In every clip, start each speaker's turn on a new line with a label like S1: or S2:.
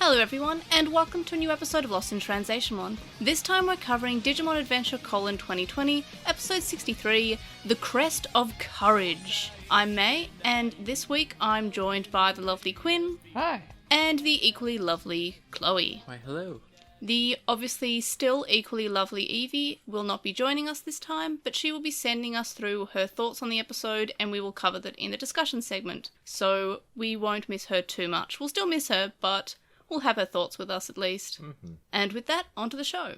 S1: Hello everyone, and welcome to a new episode of LostinTranslationmon. This time we're covering Digimon Adventure: 2020, episode 63, The Crest of Courage. I'm May, and this week I'm joined by the lovely Quinn.
S2: Hi.
S1: And the equally lovely Chloe.
S3: Why, hello.
S1: The obviously still equally lovely Evie will not be joining us this time, but she will be sending us through her thoughts on the episode, and we will cover that in the discussion segment. So we won't miss her too much. We'll still miss her, but we'll have her thoughts with us at least.
S3: Mm-hmm.
S1: And with that, onto the show.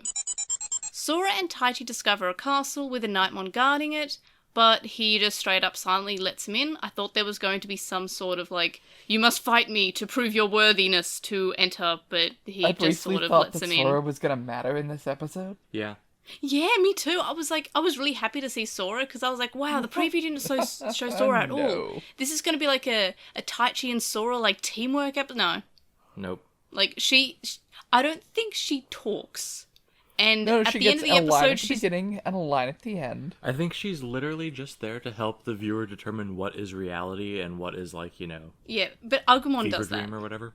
S1: Sora and Taichi discover a castle with a Nightmon guarding it, but he just straight up silently lets him in. I thought there was going to be some sort of like, you must fight me to prove your worthiness to enter, but he just sort of lets him in.
S2: I thought that Sora was going to matter in this episode.
S3: Yeah.
S1: Yeah, me too. I was really happy to see Sora, because I was like, wow, the preview didn't show Sora at all. This is going to be like a Taichi and Sora like teamwork episode. No.
S3: Nope.
S1: Like, I don't think she talks. And
S2: no,
S1: at
S2: she
S1: the
S2: gets
S1: end of the
S2: a line
S1: episode,
S2: at the beginning and a line at the end.
S3: I think she's literally just there to help the viewer determine what is reality and what is, like,
S1: Yeah, but Agumon
S3: fever
S1: does that.
S3: dream or whatever.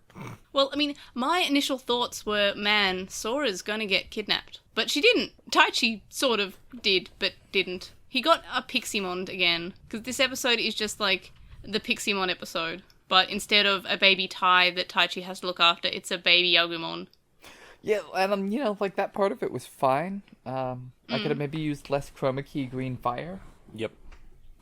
S1: Well, I mean, my initial thoughts were, man, Sora's gonna get kidnapped. But she didn't. Taichi sort of did, but didn't. He got a Piximon again, because this episode is just like the Piximon episode. But instead of a baby Tai that Taichi has to look after, it's a baby Agumon.
S2: Yeah, and like that part of it was fine. I could have maybe used less chroma key green fire.
S3: Yep.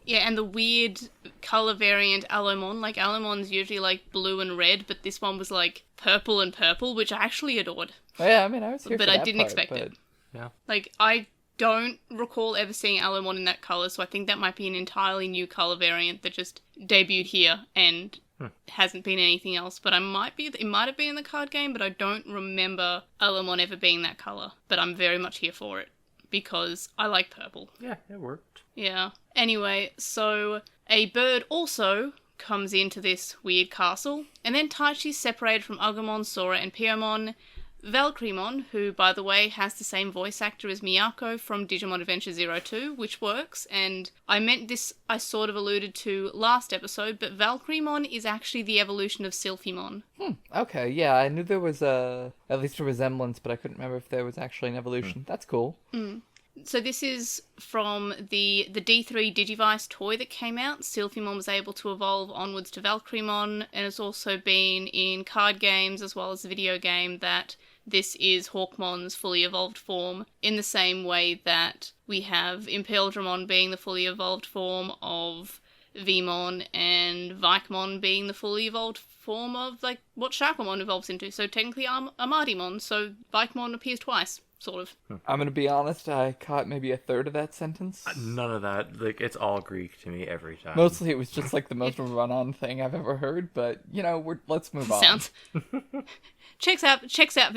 S1: Yeah, and the weird color variant Alomon. Like, Alomon's usually like blue and red, but this one was like purple and purple, which I actually adored.
S2: Oh, yeah, I mean, I was here
S1: but
S2: for
S1: I
S2: that
S1: didn't
S2: part,
S1: expect
S2: but...
S1: it.
S3: Yeah.
S1: Like, I don't recall ever seeing Alomon in that color, so I think that might be an entirely new color variant that just debuted here and hasn't been anything else. But it might have been in the card game, but I don't remember Alomon ever being that color. But I'm very much here for it, because I like purple.
S3: Yeah, it worked.
S1: Yeah. Anyway, so a bird also comes into this weird castle, and then Taichi's separated from Agumon, Sora, and Piyomon. Valkyremon, who, by the way, has the same voice actor as Miyako from Digimon Adventure 02, which works, and I meant this, I sort of alluded to last episode, but Valkyremon is actually the evolution of Sylphimon.
S2: Okay, yeah, I knew there was at least a resemblance, but I couldn't remember if there was actually an evolution. That's cool.
S1: So this is from the D3 Digivice toy that came out. Sylphimon was able to evolve onwards to Valkyremon, and it's also been in card games as well as the video game that this is Hawkmon's fully evolved form, in the same way that we have Impelodramon being the fully evolved form of Vmon and Vikemon being the fully evolved form of, like, what Shakumon evolves into. So technically Amadimon, so Vikemon appears twice, sort of.
S2: I'm gonna be honest, I caught maybe a third of that sentence.
S3: None of that. Like, it's all Greek to me every time.
S2: Mostly it was just like the most run-on thing I've ever heard, but, let's move on.
S1: Checks out for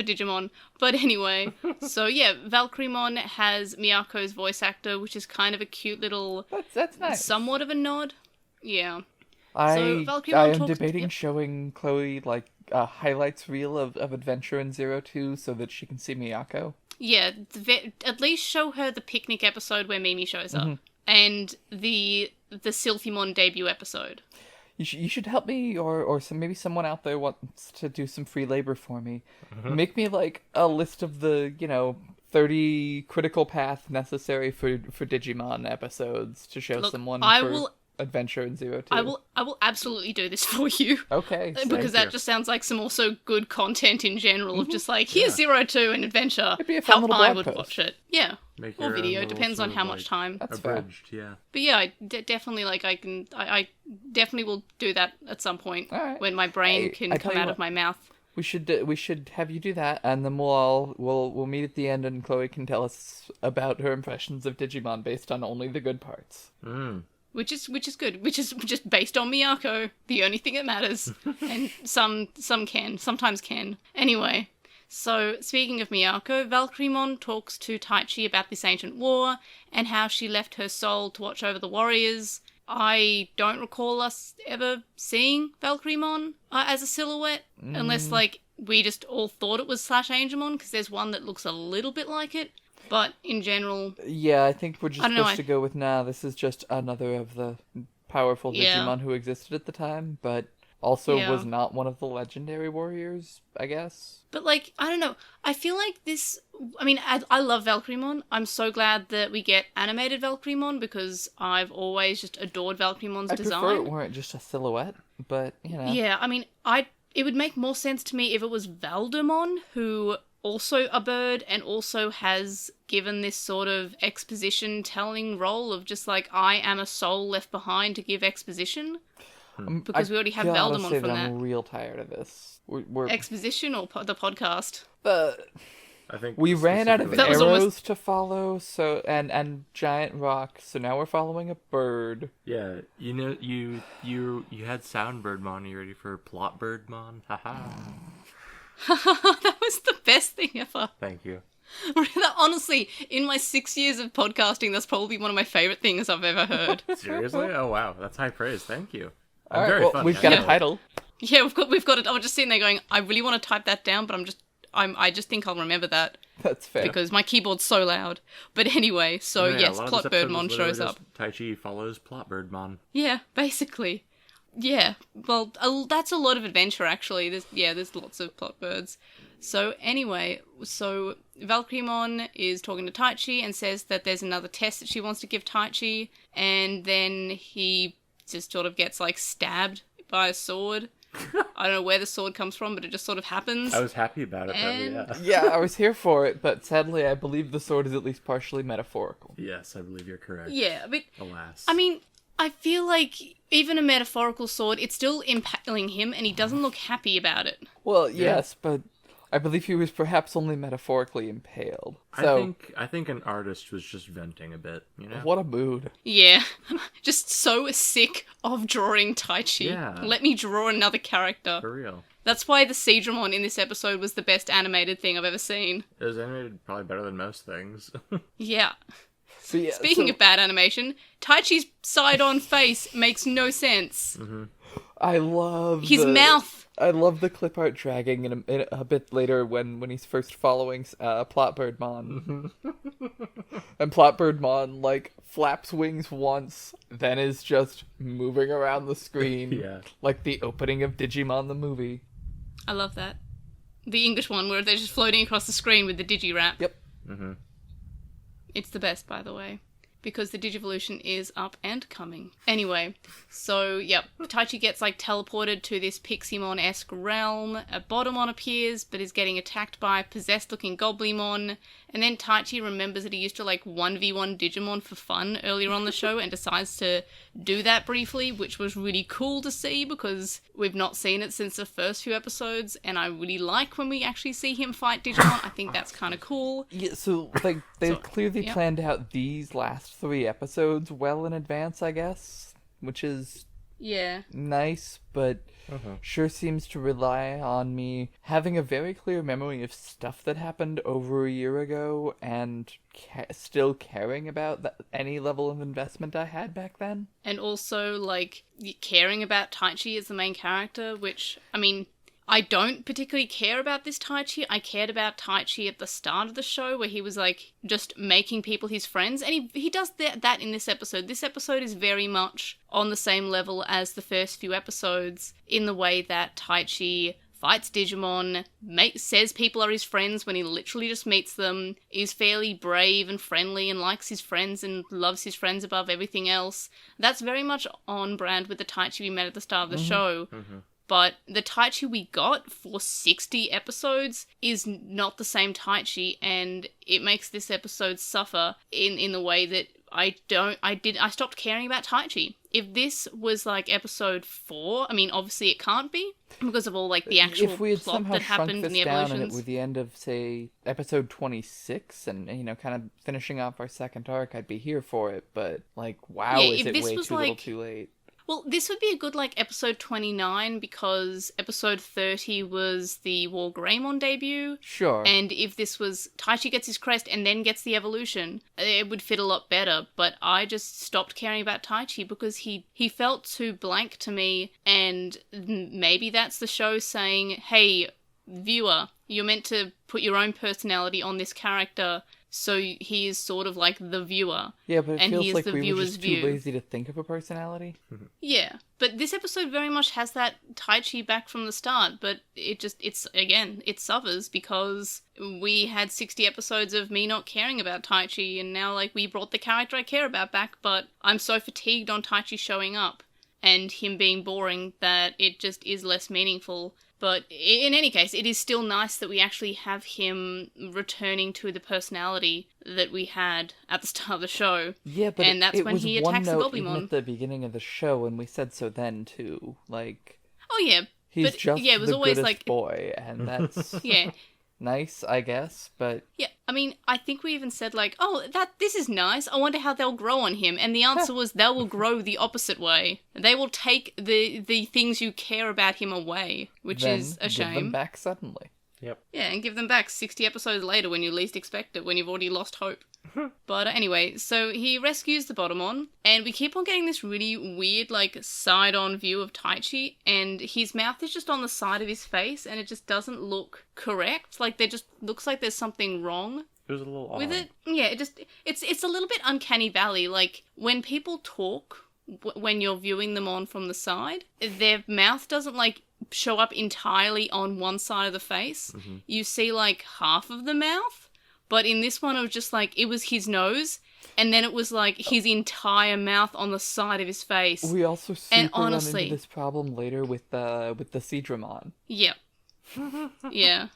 S1: Digimon. But anyway, so yeah, Valkyremon has Miyako's voice actor, which is kind of a cute little...
S2: That's nice.
S1: Somewhat of a nod. Yeah.
S2: I
S1: Valkyremon
S2: am debating showing Chloe, like, a highlights reel of Adventure in 02 so that she can see Miyako.
S1: Yeah, at least show her the picnic episode where Mimi shows up. And the Sylphimon debut episode.
S2: You should help me, or maybe someone out there wants to do some free labor for me. Make me, like, a list of the, 30 critical path necessary for Digimon episodes to show someone Adventure in 02.
S1: I will absolutely do this for you.
S2: Okay.
S1: Because that just sounds like some also good content in general of just like, here's 02 and Adventure.
S2: It'd be a fun little
S1: I
S2: blog
S1: would
S2: post.
S1: watch it. Yeah.
S3: Make
S1: Or
S3: your
S1: video,
S3: own
S1: depends on
S3: little
S1: how
S3: sort of,
S1: much time.
S2: That's fair.
S3: abridged, yeah.
S1: But yeah, I definitely, like, I definitely will do that at some point.
S2: All right.
S1: When my brain can come out of my mouth.
S2: We should have you do that, and then we'll meet at the end, and Chloe can tell us about her impressions of Digimon based on only the good parts.
S1: Which is good. Which is just based on Miyako, the only thing that matters. And sometimes can. Anyway, so speaking of Miyako, Valkyremon talks to Taichi about this ancient war and how she left her soul to watch over the warriors. I don't recall us ever seeing Valkyremon as a silhouette, unless, like, we just all thought it was /Angemon, because there's one that looks a little bit like it. But in general...
S2: Yeah, I think we're just supposed to go with, this is just another of the powerful Digimon who existed at the time, but also
S1: Yeah.
S2: was not one of the legendary warriors, I guess.
S1: But, like, I don't know. I feel like this... I mean, I love Valkyrymon. I'm so glad that we get animated Valkyrymon because I've always just adored Valkyrymon's
S2: I
S1: design.
S2: prefer it weren't just a silhouette, but, you know.
S1: Yeah, I mean, it would make more sense to me if it was Valdermon, who also a bird and also has given this sort of exposition telling role of just like, I am a soul left behind to give exposition. Because we already have Valdermon
S2: say
S1: from that.
S2: I'm real tired of this. We're
S1: Exposition or the podcast?
S3: I think
S2: we ran out of
S1: That was
S2: arrows
S1: almost-
S2: to follow, so and giant rocks, so now we're following a bird.
S3: Yeah, you know, you had SoundBirdmon. You ready for PlotBirdmon? Haha.
S1: That was the best thing ever.
S3: Thank you.
S1: Honestly, in my 6 years of podcasting, that's probably one of my favorite things I've ever heard.
S3: Seriously? Oh wow, that's high praise. Thank you.
S2: All right,
S3: very
S2: well,
S3: funny.
S2: we've got
S3: I
S2: a
S3: know.
S2: title.
S1: Yeah, we've got it. I was just sitting there going, I really want to type that down, but I just think I'll remember that
S2: That's fair.
S1: because my keyboard's so loud. But anyway, so
S3: Yeah,
S1: yes,
S3: a lot of this episode
S1: PlotBirdmon
S3: was literally
S1: shows up.
S3: just Tai Chi follows PlotBirdmon.
S1: Yeah, basically. Yeah, well, that's a lot of adventure actually. There's lots of plot birds. So anyway, so Valkyrymon is talking to Taichi and says that there's another test that she wants to give Taichi, and then he just sort of gets like stabbed by a sword. I don't know where the sword comes from, but it just sort of happens.
S3: I was happy about it,
S1: And-
S3: though, yeah.
S2: Yeah, I was here for it, but sadly I believe the sword is at least partially metaphorical.
S3: Yes, I believe you're correct.
S1: Yeah, but
S3: Alas.
S1: I mean, I feel like even a metaphorical sword, it's still impaling him, and he doesn't look happy about it.
S2: Well, yes, but I believe he was perhaps only metaphorically impaled. So,
S3: I think an artist was just venting a bit, you know?
S2: what a mood.
S1: Yeah, just so sick of drawing Taichi.
S3: Yeah.
S1: Let me draw another character.
S3: For real.
S1: That's why the Seedramon in this episode was the best animated thing I've ever seen.
S3: It was animated probably better than most things.
S1: Yeah.
S2: So, yeah,
S1: Speaking of bad animation, Taichi's side-on face makes no sense.
S2: I love
S1: His mouth.
S2: I love the clip art dragging in a bit later when he's first following PlotBirdmon. And PlotBirdmon, like, flaps wings once, then is just moving around the screen.
S3: Yeah.
S2: Like the opening of Digimon the movie.
S1: I love that. The English one where they're just floating across the screen with the Digirap.
S2: Yep.
S1: It's the best, by the way, because the Digivolution is up and coming. Anyway, so, yep, Taichi gets, like, teleported to this Piximon-esque realm. A Botomon appears, but is getting attacked by a possessed-looking Goblimon. And then Taichi remembers that he used to, like, 1v1 Digimon for fun earlier on the show and decides to do that briefly, which was really cool to see because we've not seen it since the first few episodes, and I really like when we actually see him fight Digimon. I think that's kind of cool.
S2: Yeah, so, like, they
S1: So,
S2: clearly
S1: yeah.
S2: planned out these last 3 episodes well in advance, I guess. Which is
S1: Yeah.
S2: nice, but sure seems to rely on me having a very clear memory of stuff that happened over a year ago and still caring about any level of investment I had back then.
S1: And also, like, caring about Taichi as the main character, which, I mean, I don't particularly care about this Taichi. I cared about Taichi at the start of the show where he was, like, just making people his friends. And he does that in this episode. This episode is very much on the same level as the first few episodes in the way that Taichi fights Digimon, says people are his friends when he literally just meets them, is fairly brave and friendly and likes his friends and loves his friends above everything else. That's very much on brand with the Taichi we met at the start of the show. But the Taichi we got for 60 episodes is not the same Taichi, and it makes this episode suffer in the way that I stopped caring about Taichi. If this was like episode 4, I mean, obviously it can't be because of all like the actual
S2: If we had
S1: plot
S2: somehow
S1: that
S2: shrunk
S1: happened
S2: this
S1: in the
S2: down and it
S1: evolutions.
S2: was the end of, say, episode 26 and, you know, kind of finishing off our second arc, I'd be here for it. But, like, wow,
S1: Yeah,
S2: is
S1: if
S2: it
S1: this
S2: way
S1: was,
S2: too little
S1: like-
S2: too late.
S1: Well, this would be a good, like, episode 29 because episode 30 was the War Greymon debut.
S2: Sure.
S1: And if this was Taichi gets his crest and then gets the evolution, it would fit a lot better. But I just stopped caring about Taichi because he felt too blank to me. And maybe that's the show saying, hey, viewer, you're meant to put your own personality on this character. so he is sort of like the viewer.
S2: Yeah, but it
S1: and he
S2: feels
S1: is
S2: like
S1: the
S2: we were
S1: viewer's
S2: just
S1: view.
S2: too lazy to think of a personality.
S1: Yeah, but this episode very much has that Taichi back from the start, but it suffers because we had 60 episodes of me not caring about Taichi, and now, like, we brought the character I care about back, but I'm so fatigued on Taichi showing up and him being boring that it just is less meaningful. But in any case, it is still nice that we actually have him returning to the personality that we had at the start of the show.
S2: Yeah, but
S1: and that's
S2: it
S1: when
S2: was
S1: he
S2: one
S1: attacks the
S2: note even
S1: Goblin.
S2: at the beginning of the show, and we said so then too. Like,
S1: Oh yeah,
S2: he's
S1: but
S2: just
S1: yeah, it was
S2: the
S1: always
S2: goodest
S1: like
S2: boy, and that's
S1: yeah.
S2: nice, I guess. But
S1: Yeah, I mean, I think we even said, like, oh, this is nice. I wonder how they'll grow on him. And the answer was they will grow the opposite way. They will take the things you care about him away, which
S2: then
S1: is a
S2: give
S1: shame.
S2: them back suddenly.
S3: Yep.
S1: Yeah, and give them back 60 episodes later when you least expect it, when you've already lost hope. But anyway, so he rescues the Botamon, and we keep on getting this really weird, like, side-on view of Taichi, and his mouth is just on the side of his face, and it just doesn't look correct. Like, there just looks like there's something wrong
S3: It was a little odd.
S1: with it. Yeah, it's a little bit uncanny valley. Like, when people talk, when you're viewing them on from the side, their mouth doesn't, like, show up entirely on one side of the face.
S3: Mm-hmm.
S1: You see, like, half of the mouth. But in this one, it was just like, it was his nose, and then it was like his entire mouth on the side of his face.
S2: We also
S1: And
S2: run
S1: honestly-
S2: into this problem later with the Seadramon.
S1: Yep. Yeah.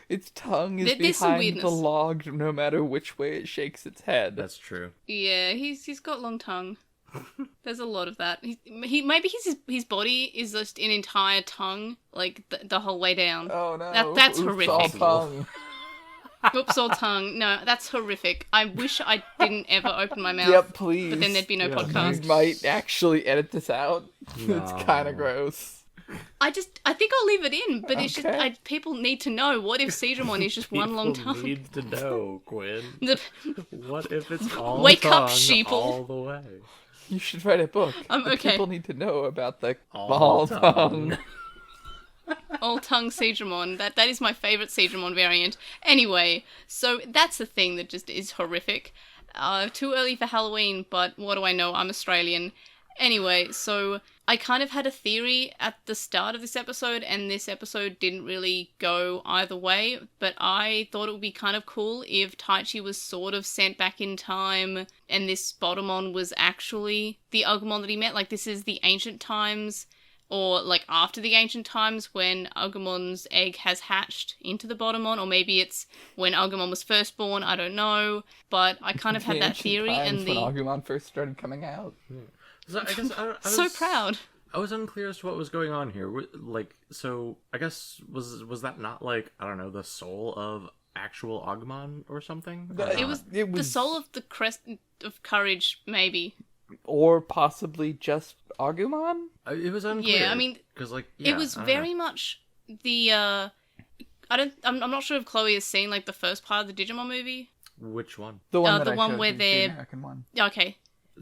S2: Its tongue is
S1: There's some
S2: behind the
S1: weirdness.
S2: log, no matter which way it shakes its head.
S3: That's true.
S1: Yeah, he's got long tongue. There's a lot of that. He maybe his body is just an entire tongue, like the whole way down.
S2: Oh no!
S1: That's
S2: Oops,
S1: horrific.
S2: all tongue.
S1: Oops, all tongue. No, that's horrific. I wish I didn't ever open my mouth.
S2: Yep, please.
S1: But then there'd be no
S3: Yeah.
S1: podcast.
S2: You might actually edit this out. It's kind of
S3: No.
S2: gross.
S1: I think I'll leave it in, but it's just
S2: Okay.
S1: people need to know. What if Seadramon is just one long
S3: People
S1: tongue?
S3: need to know, Quinn.
S1: The-
S3: What if it's all
S1: Wake up,
S3: tongue
S1: sheeple.
S3: all the way?
S2: You should write a book. The
S1: okay.
S2: People need to know about the
S3: All
S2: all tongue.
S1: All tongue Seadramon. That is my favourite Seadramon variant. Anyway, so that's the thing that just is horrific. Too early for Halloween, but what do I know? I'm Australian. Anyway, so I kind of had a theory at the start of this episode, and this episode didn't really go either way, but I thought it would be kind of cool if Taichi was sort of sent back in time, and this Botamon was actually the Agumon that he met. Like, this is the ancient times, or like after the ancient times when Agumon's egg has hatched into the Botamon, or maybe it's when Agumon was first born, I don't know, but I kind of had
S2: The
S1: that
S2: ancient
S1: theory,
S2: times
S1: and
S2: when Agumon first started coming out.
S3: So I guess I
S1: so
S3: was
S1: proud.
S3: I was unclear as to what was going on here. Like, so I guess was that not like, I don't know, the soul of actual Agumon or something? Or
S1: It
S3: not?
S1: was the soul of the crest of courage, maybe.
S2: Or possibly just Agumon?
S3: It was unclear.
S1: Yeah, I mean,
S3: because like
S1: it was
S3: I don't
S1: very
S3: know.
S1: much the. I'm not sure if Chloe has seen like the first part of the Digimon movie.
S3: Which one?
S2: The one
S1: Uh,
S2: that
S1: the
S2: I
S1: one
S2: showed
S1: where
S2: you,
S1: they're-
S2: the American one.
S1: Okay,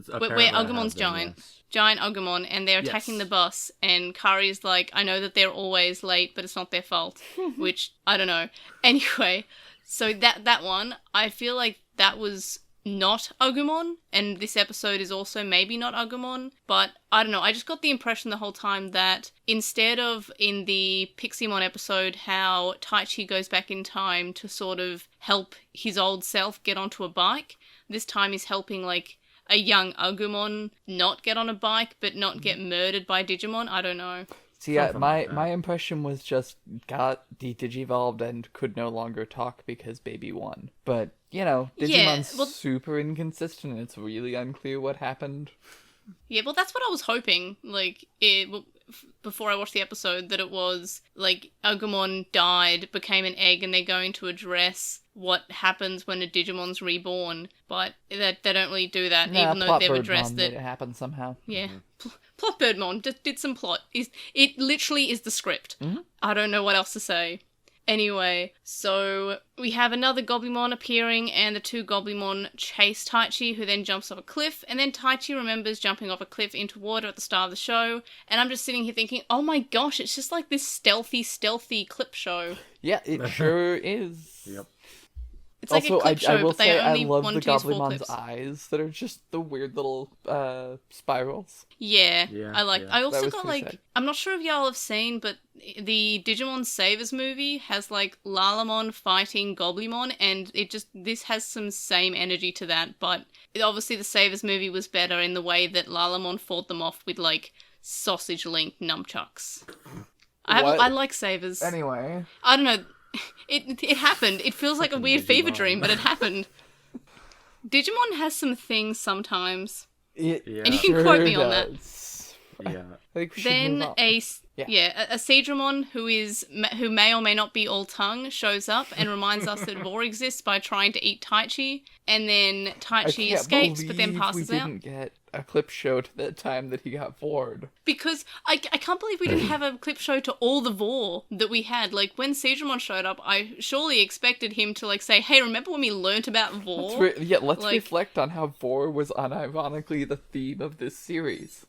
S1: where
S3: Apparently I have
S1: Agumon's
S3: been,
S1: giant.
S3: yes.
S1: Giant Agumon, and they're attacking
S3: Yes.
S1: the bus, and Kari's like, I know that they're always late, but it's not their fault, which, I don't know. Anyway, so that one, I feel like that was not Agumon, and this episode is also maybe not Agumon, but I don't know, I just got the impression the whole time that instead of in the Piximon episode how Taichi goes back in time to sort of help his old self get onto a bike, this time he's helping, like, a young Agumon not get on a bike, but not get murdered by Digimon. I don't know.
S2: See,
S3: Something
S2: my
S3: like that.
S2: my impression was just got de-digivolved and could no longer talk because baby won. But, you know,
S1: Yeah,
S2: Digimon's
S1: well-
S2: super inconsistent and it's really unclear what happened.
S1: Yeah, well, that's what I was hoping. Like, before I watched the episode, that it was like Agumon died, became an egg, and they're going to address what happens when a Digimon's reborn. But they don't really do that, even though they've addressed
S2: made
S1: that.
S2: it happen somehow.
S1: Yeah. PlotBirdmon did some plot. It literally is the script. I don't know what else to say. Anyway, so we have another Goblimon appearing, and the two Goblimon chase Taichi, who then jumps off a cliff, and then Taichi remembers jumping off a cliff into water at the start of the show, and I'm just sitting here thinking, oh my gosh, it's just like this stealthy clip show.
S2: Yeah, it sure is.
S3: Yep.
S1: It's like
S2: Also,
S1: a clip show,
S2: I will
S1: but they
S2: say I
S1: only
S2: love
S1: want
S2: the
S1: to use 4
S2: Goblimon's
S1: clips.
S2: eyes that are just the weird little spirals.
S1: Yeah,
S3: Yeah,
S1: I like.
S3: yeah.
S1: I
S2: That
S1: also
S2: was
S1: got
S2: pretty
S1: like.
S2: sick.
S1: I'm not sure if y'all have seen, but the Digimon Savers movie has like Lalamon fighting Goblimon, and this has some same energy to that. But obviously, the Savers movie was better in the way that Lalamon fought them off with like sausage link nunchucks.
S2: What?
S1: I like Savers.
S2: Anyway,
S1: I don't know. It happened. It feels like a weird fever
S3: Digimon.
S1: dream, but it happened. Digimon has some things sometimes.
S2: it
S3: Yeah.
S1: And you can
S2: sure
S1: quote me on that.
S2: does.
S3: Yeah.
S2: I think we should
S1: Then
S2: move on.
S1: a
S2: Yeah.
S1: Seedramon who may or may not be all tongue shows up and reminds us that Vor exists by trying to eat Taichi, and then
S2: I
S1: Taichi
S2: can't
S1: escapes but then
S2: believe
S1: passes
S2: we
S1: out.
S2: didn't get a clip show to the time that he got bored.
S1: Because I can't believe we didn't have a clip show to all the Vor that we had. Like, when Seedramon showed up, I surely expected him to, like, say, hey, remember when we learnt about Vor?
S2: Let's
S1: Like-
S2: reflect on how Vor was unironically the theme of this series.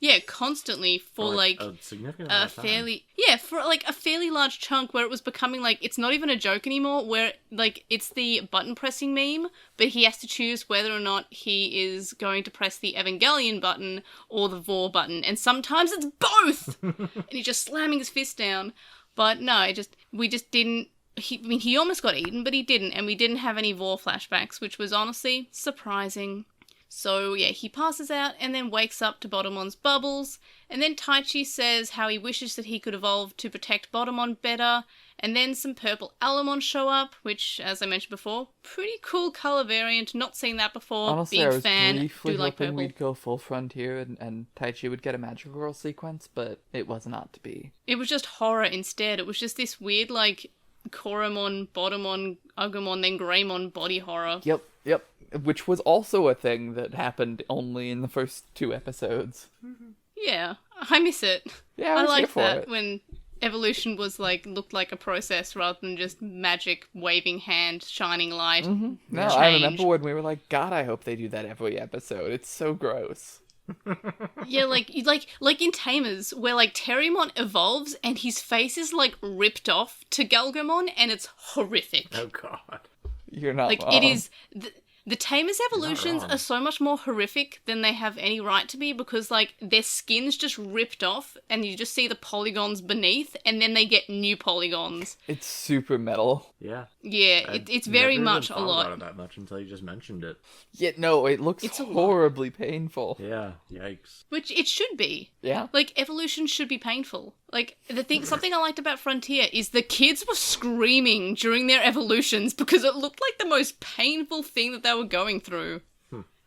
S1: Yeah, constantly for, like
S3: a significant
S1: a
S3: amount of time.
S1: fairly large chunk where it was becoming like it's not even a joke anymore, where like it's the button pressing meme, but he has to choose whether or not he is going to press the Evangelion button or the Vor button, and sometimes it's both. And he's just slamming his fist down. But no, we just didn't. He almost got eaten, but he didn't, and we didn't have any Vor flashbacks, which was honestly surprising. So yeah, he passes out and then wakes up to Botamon's bubbles, and then Taichi says how he wishes that he could evolve to protect Botamon better, and then some purple Alamon show up, which, as I mentioned before, pretty cool colour variant, not seen that before,
S2: Honestly,
S1: big
S2: I was
S1: fan,
S2: briefly
S1: do like
S2: hoping
S1: purple.
S2: we'd go full frontier and Taichi would get a magical girl sequence, but it was not to be.
S1: It was just horror instead. It was just this weird, like, Koromon, Botamon, Agumon, then Greymon body horror.
S2: Yep. Which was also a thing that happened only in the first 2 episodes.
S1: Yeah, I miss it.
S2: Yeah, I
S1: I
S2: was here
S1: like
S2: for
S1: that
S2: it.
S1: when evolution was like looked like a process rather than just magic, waving hand, shining light.
S2: No,
S1: change.
S2: I remember when we were like, God, I hope they do that every episode. It's so gross.
S1: Yeah, like in Tamers, where like Terriermon evolves and his face is like ripped off to Galgamon, and it's horrific.
S3: Oh god.
S2: You're not
S1: Like
S2: wrong.
S1: it is. The Tamers evolutions
S3: wrong.
S1: are so much more horrific than they have any right to be, because like their skin's just ripped off and you just see the polygons beneath, and then they get new polygons.
S2: It's super metal.
S3: Yeah.
S1: Yeah,
S3: I
S1: it's very
S3: never
S1: much
S3: even
S1: a
S3: thought
S1: lot.
S3: about it that much until you just mentioned it.
S2: Yeah, no, it looks
S1: It's a lot.
S2: horribly painful.
S3: Yeah. Yikes.
S1: Which it should be.
S2: Yeah?
S1: Like, evolution should be painful. Like, something I liked about Frontier is the kids were screaming during their evolutions because it looked like the most painful thing that they were going through.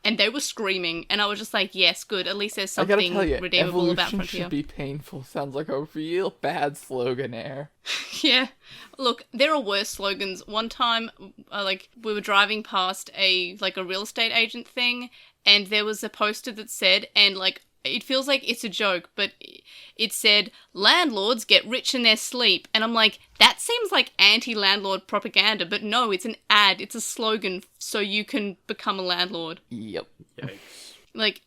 S1: And they were screaming, and I was just like, yes, good, at least there's
S2: I gotta
S1: something
S2: tell you,
S1: redeemable about
S2: evolution
S1: Frontier.
S2: should be painful. Sounds like a real bad slogan there.
S1: Yeah. Look, there are worse slogans. One time, we were driving past a real estate agent thing, and there was a poster that said, and like, it feels like it's a joke, but it said, landlords get rich in their sleep. And I'm like, that seems like anti-landlord propaganda, but no, it's an ad, it's a slogan so you can become a landlord.
S2: Yep.
S3: Yikes.
S1: Like,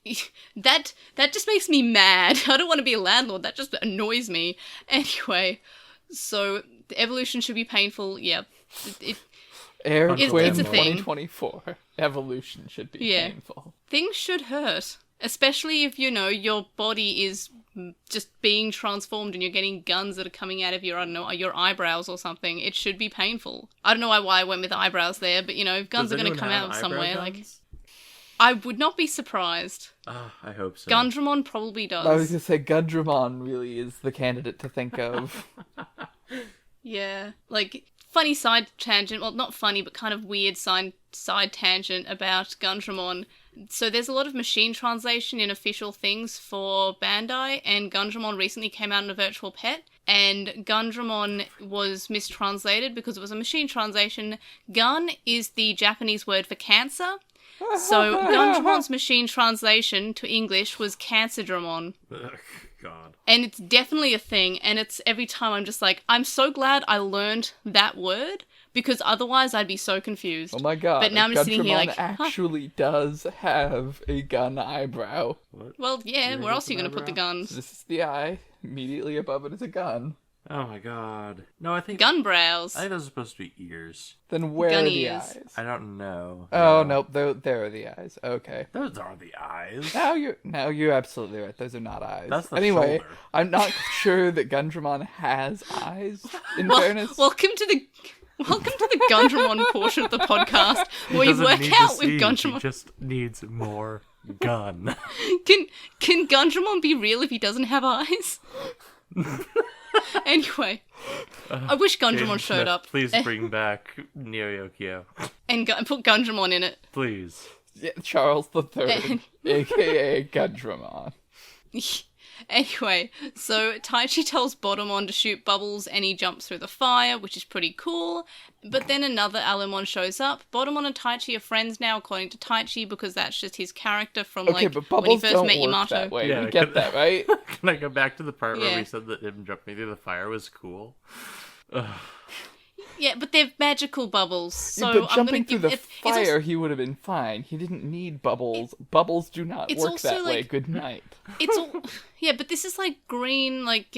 S1: that just makes me mad. I don't want to be a landlord, that just annoys me. Anyway, so the evolution should be painful, yeah.
S2: Air
S3: It's-
S2: Quinn
S1: it's a thing.
S2: 2024. Evolution should be
S1: Yeah.
S2: painful.
S1: Things should hurt. Especially if, your body is just being transformed and you're getting guns that are coming out of your, I don't know, your eyebrows or something. It should be painful. I don't know why I went with eyebrows there, but, if guns
S3: Does
S1: are going to
S3: anyone
S1: come
S3: have
S1: out
S3: eyebrow
S1: somewhere,
S3: guns?
S1: I would not be surprised.
S3: I hope so.
S1: Gundramon probably does.
S2: I was gonna say Gundramon really is the candidate to think of.
S1: Yeah. Like, funny side tangent, well, not funny, but kind of weird side tangent about Gundramon. So there's a lot of machine translation in official things for Bandai, and Gundramon recently came out in a virtual pet, and Gundramon was mistranslated because it was a machine translation. Gun is the Japanese word for cancer, so Gundramon's machine translation to English was Cancerdramon.
S3: Ugh, god.
S1: And it's definitely a thing, and it's every time I'm just like, I'm so glad I learned that word, because otherwise I'd be so confused.
S2: Oh my god.
S1: But now I'm sitting here
S2: Gundramon
S1: like, huh?
S2: actually does have a gun eyebrow.
S3: What?
S1: Well, yeah,
S3: Yeah,
S1: where else
S3: that's
S1: are you
S3: an
S1: going to put the
S3: eyebrow.
S1: guns?
S2: This is the eye. Immediately above it is a gun.
S3: Oh my god. No, I think
S1: Gun brows.
S3: those are supposed to be ears.
S2: Then where
S1: Gun
S2: are the
S1: ears.
S2: eyes?
S3: I don't know.
S2: Oh,
S3: No.
S2: nope, there are the eyes. Okay.
S3: Those are the eyes.
S2: Now you're absolutely right. Those are not eyes.
S3: That's the
S2: anyway,
S3: shoulder.
S2: I'm not sure that Gundramon has eyes, in fairness.
S1: Welcome to the Gundramon portion of the podcast,
S3: He
S1: where you
S3: doesn't
S1: work
S3: need to
S1: out with
S3: see, He
S1: Gundramon.
S3: just needs more gun.
S1: Can Gundramon be real if he doesn't have eyes? Anyway, I wish Gundramon
S3: James
S1: showed
S3: Smith,
S1: up
S3: Please bring back Neo Yokio.
S1: and put Gundramon in it.
S3: Please.
S2: Yeah, Charles III, a.k.a. Gundramon.
S1: Anyway, so Taichi tells Bodomon to shoot bubbles and he jumps through the fire, which is pretty cool. But then another Alumon shows up. Bodomon and Taichi are friends now, according to Taichi, because that's just his character from
S2: Okay,
S1: like
S2: but
S1: when he
S2: bubbles
S1: first
S2: don't
S1: met
S2: work
S1: Yamato.
S2: that way.
S3: Yeah,
S2: You get that, right?
S3: Can I go back to the part where
S1: Yeah.
S3: we said that him jumping through the fire was cool?
S1: Yeah, but they're magical bubbles, so
S2: but
S1: I'm gonna
S2: jumping
S1: give
S2: through the
S1: it. It's also,
S2: fire, he would have been fine. He didn't need bubbles. Bubbles do not
S1: it's
S2: work
S1: also,
S2: that way.
S1: like-
S2: Good night.
S1: it's all, yeah, but this is like green, like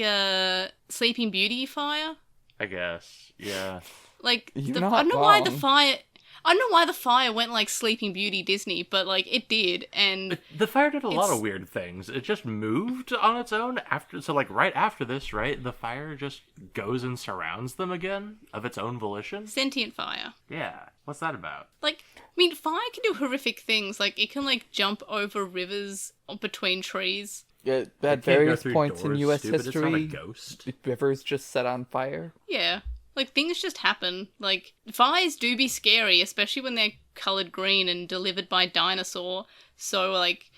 S1: Sleeping Beauty fire.
S3: I guess. Yeah.
S1: Like
S2: You're
S1: I
S2: not
S1: don't know why the
S2: wrong.
S1: fire. I don't know why the fire went like Sleeping Beauty Disney, but like it did, and
S3: The fire did a lot
S1: It's-
S3: of weird things. It just moved on its own after. So, like, right after this, right? The fire just goes and surrounds them again of its own volition.
S1: sentient fire.
S3: Yeah. What's that about?
S1: Like, I mean, fire can do horrific things. Like, it can like jump over rivers between trees.
S2: Yeah,
S3: It
S2: at
S3: can't go
S2: various
S3: through
S2: points in
S3: doors,
S2: U.S.
S3: stupid. It's not a
S2: history,
S3: ghost.
S2: rivers just set on fire.
S1: Yeah, like things just happen. Like fires do be scary, especially when they're colored green and delivered by dinosaur. So like,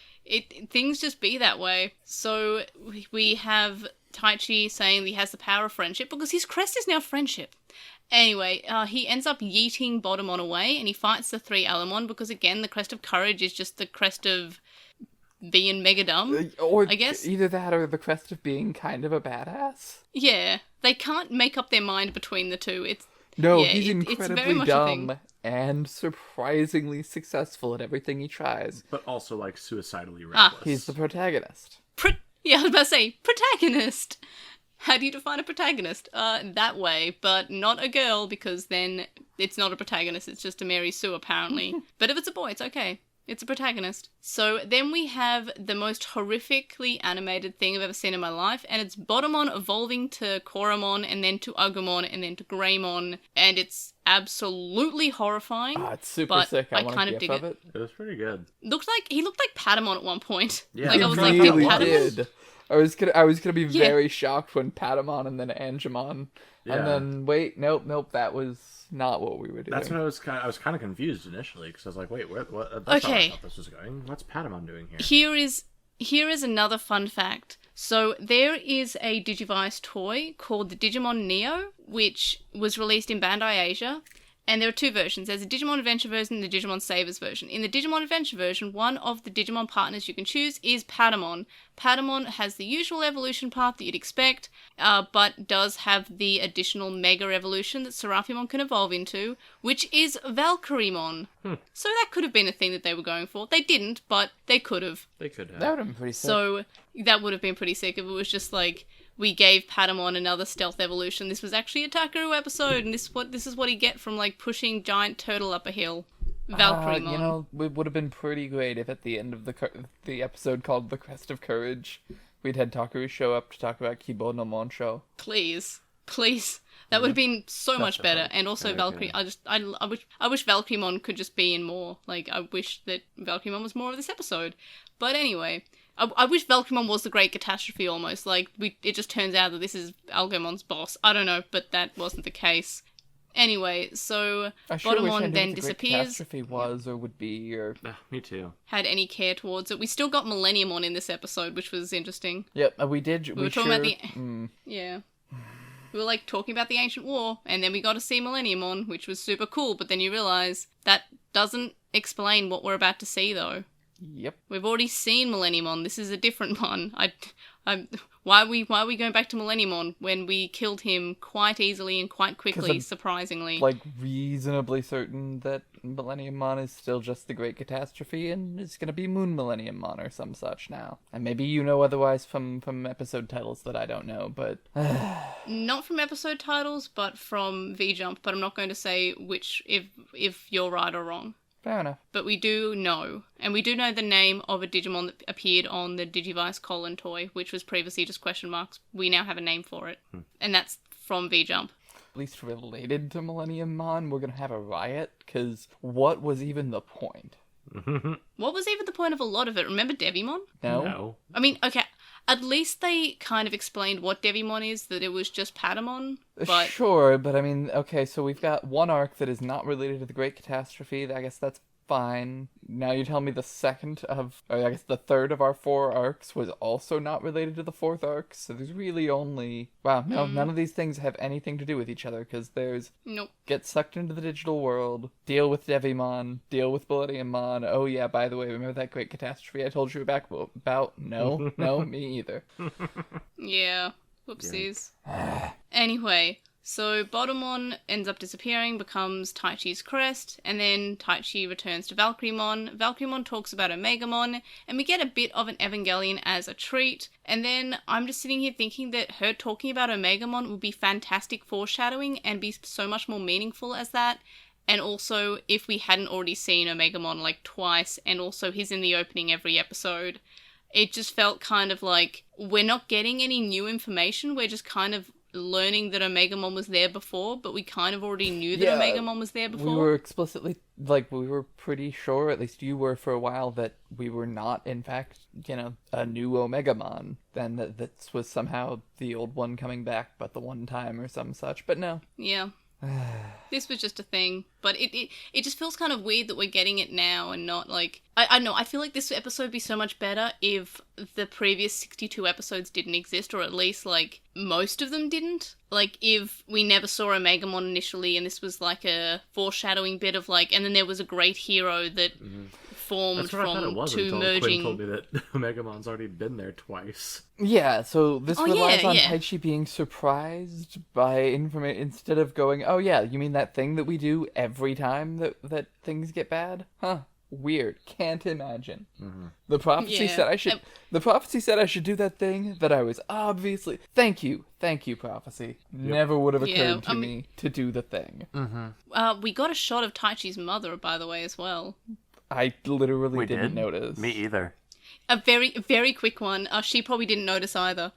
S1: things just be that way. So we have Taichi saying he has the power of friendship because his crest is now friendship. Anyway, he ends up yeeting Bodomon away and he fights the three Alumon because, again, the crest of courage is just the crest of being mega dumb.
S2: Or
S1: I guess.
S2: either that or the crest of being kind of a badass.
S1: Yeah, they can't make up their mind between the two.
S2: No,
S1: Yeah,
S2: he's
S1: it's very
S2: incredibly
S1: much a thing.
S2: dumb and surprisingly successful at everything he tries.
S3: But also, like, suicidally reckless.
S2: He's the protagonist.
S1: Yeah, I was about to say, protagonist! How do you define a protagonist? That way, but not a girl, because then it's not a protagonist, it's just a Mary Sue, apparently. But if it's a boy, it's okay. It's a protagonist. So then we have the most horrifically animated thing I've ever seen in my life, and it's Bodomon evolving to Koromon, and then to Agumon, and then to Greymon, and it's absolutely horrifying.
S2: Ah, it's super
S1: But
S2: sick.
S1: I
S2: I want
S1: kind
S2: a
S1: of
S2: gif
S1: dig
S2: of it.
S3: It was pretty good.
S1: He looked like Patamon at one point.
S3: Yeah,
S1: like I
S3: it
S1: was
S3: really
S1: like, did
S2: really
S1: Patamon?
S2: did. I was gonna be
S1: Yeah.
S2: very shocked when Patamon and then Angemon,
S3: Yeah.
S2: and then wait, nope, that was not what we were doing.
S3: That's when I was kind of confused initially because I was like, wait, what? That's not where I
S1: Okay.
S3: thought this was going. What's Patamon doing here?
S1: Here is another fun fact. So there is a Digivice toy called the Digimon Neo, which was released in Bandai Asia. And there are two versions. There's a Digimon Adventure version and the Digimon Savers version. In the Digimon Adventure version, one of the Digimon partners you can choose is Patamon. Patamon has the usual evolution path that you'd expect, but does have the additional Mega Evolution that Seraphimon can evolve into, which is Valkyriemon. So that could have been a thing that they were going for. They didn't, but they could have.
S3: They could have.
S2: That would have been pretty sick.
S1: So that would have been pretty sick if it was just like, we gave Patamon another stealth evolution. This was actually a Takaru episode, and this is what he get from like pushing giant turtle up a hill. Valkyriemon.
S2: You know, it would have been pretty great if at the end of the episode called "The Crest of Courage," we'd had Takaru show up to talk about Kibonomon show.
S1: Please. That would have been so much better.
S3: fun.
S1: And also
S3: Okay.
S1: Valkyrie. I wish Valkyriemon could just be in more. Like I wish that Valkyriemon was more of this episode. But anyway. I wish Valkyriemon was the Great Catastrophe almost. Like, it just turns out that this is Algomon's boss. I don't know, but that wasn't the case. Anyway, so
S2: I sure wish I
S1: Bodomon
S2: knew
S1: then
S2: what the Great
S1: disappears.
S2: Catastrophe was or would be, or
S3: Me too.
S1: Had any care towards it. We still got Millenniumon in this episode, which was interesting.
S2: yep, we did.
S1: We were talking about the...
S2: Mm.
S1: Yeah. We were, like, talking about the Ancient War, and then we got to see Millenniumon, which was super cool, but then you realise that doesn't explain what we're about to see, though.
S2: Yep.
S1: We've already seen Millenniumon. This is a different one. Why are we going back to Millenniumon when we killed him quite easily and quite quickly, surprisingly?
S2: Like, reasonably certain that Millenniummon is still just the Great Catastrophe and it's gonna be Moon Millenniummon or some such now. And maybe you know otherwise from episode titles that I don't know, but...
S1: Not from episode titles, but from V-Jump, but I'm not going to say which, if you're right or wrong.
S2: Fair enough.
S1: But we do know, and we do know the name of a Digimon that appeared on the Digivice colon toy, which was previously just question marks. We now have a name for it, and that's from V-Jump.
S2: At least related to Millenniummon, we're gonna have a riot, because what was even the point?
S1: What was even the point of a lot of it? Remember Devimon?
S3: No.
S1: I mean, okay, at least they kind of explained what Devimon is, that it was just Patamon, but...
S2: Sure, but I mean, okay, so we've got one arc that is not related to the Great Catastrophe. I guess that's fine. Now you tell me the third of our 4 arcs was also not related to the 4th arc, so there's really only... Wow, no, none of these things have anything to do with each other, because there's...
S1: Nope.
S2: Get sucked into the digital world, deal with Devimon, deal with Millenniummon. Oh yeah, by the way, remember that Great Catastrophe I told you about? No, me either.
S1: Yeah, whoopsies. Anyway... So, Bottomon ends up disappearing, becomes Taichi's crest, and then Taichi returns to Valkyriemon. Valkyriemon talks about Omegamon, and we get a bit of an Evangelion as a treat. And then I'm just sitting here thinking that her talking about Omegamon would be fantastic foreshadowing and be so much more meaningful as that. And also, if we hadn't already seen Omegamon like twice, and also he's in the opening every episode, it just felt kind of like we're not getting any new information, we're just kind of learning that Omegamon was there before, but we kind of already knew that Omegamon was there before.
S2: We were explicitly, we were pretty sure, at least you were for a while, that we were not, in fact, a new Omegamon. Then that was somehow the old one coming back, but the one time or some such, but no.
S1: Yeah. This was just a thing, but it just feels kind of weird that we're getting it now and not like... I know, I feel like this episode would be so much better if the previous 62 episodes didn't exist, or at least, like, most of them didn't. Like, if we never saw Omegamon initially and this was like a foreshadowing bit of like... And then there was a great hero that formed from two merging...
S3: Quinn told me that Omegamon's already been there twice.
S2: Yeah, so this relies on Taichi being surprised by information instead of going, oh yeah, you mean that thing that we do every time that things get bad? Huh. Weird. Can't imagine. The prophecy said I should. The prophecy said I should do that thing that I was obviously. Thank you, prophecy. Never would have occurred to me to do the thing.
S1: We got a shot of Taichi's mother, by the way, as well.
S2: I literally didn't notice.
S3: Me either.
S1: A very, very quick one. She probably didn't notice either.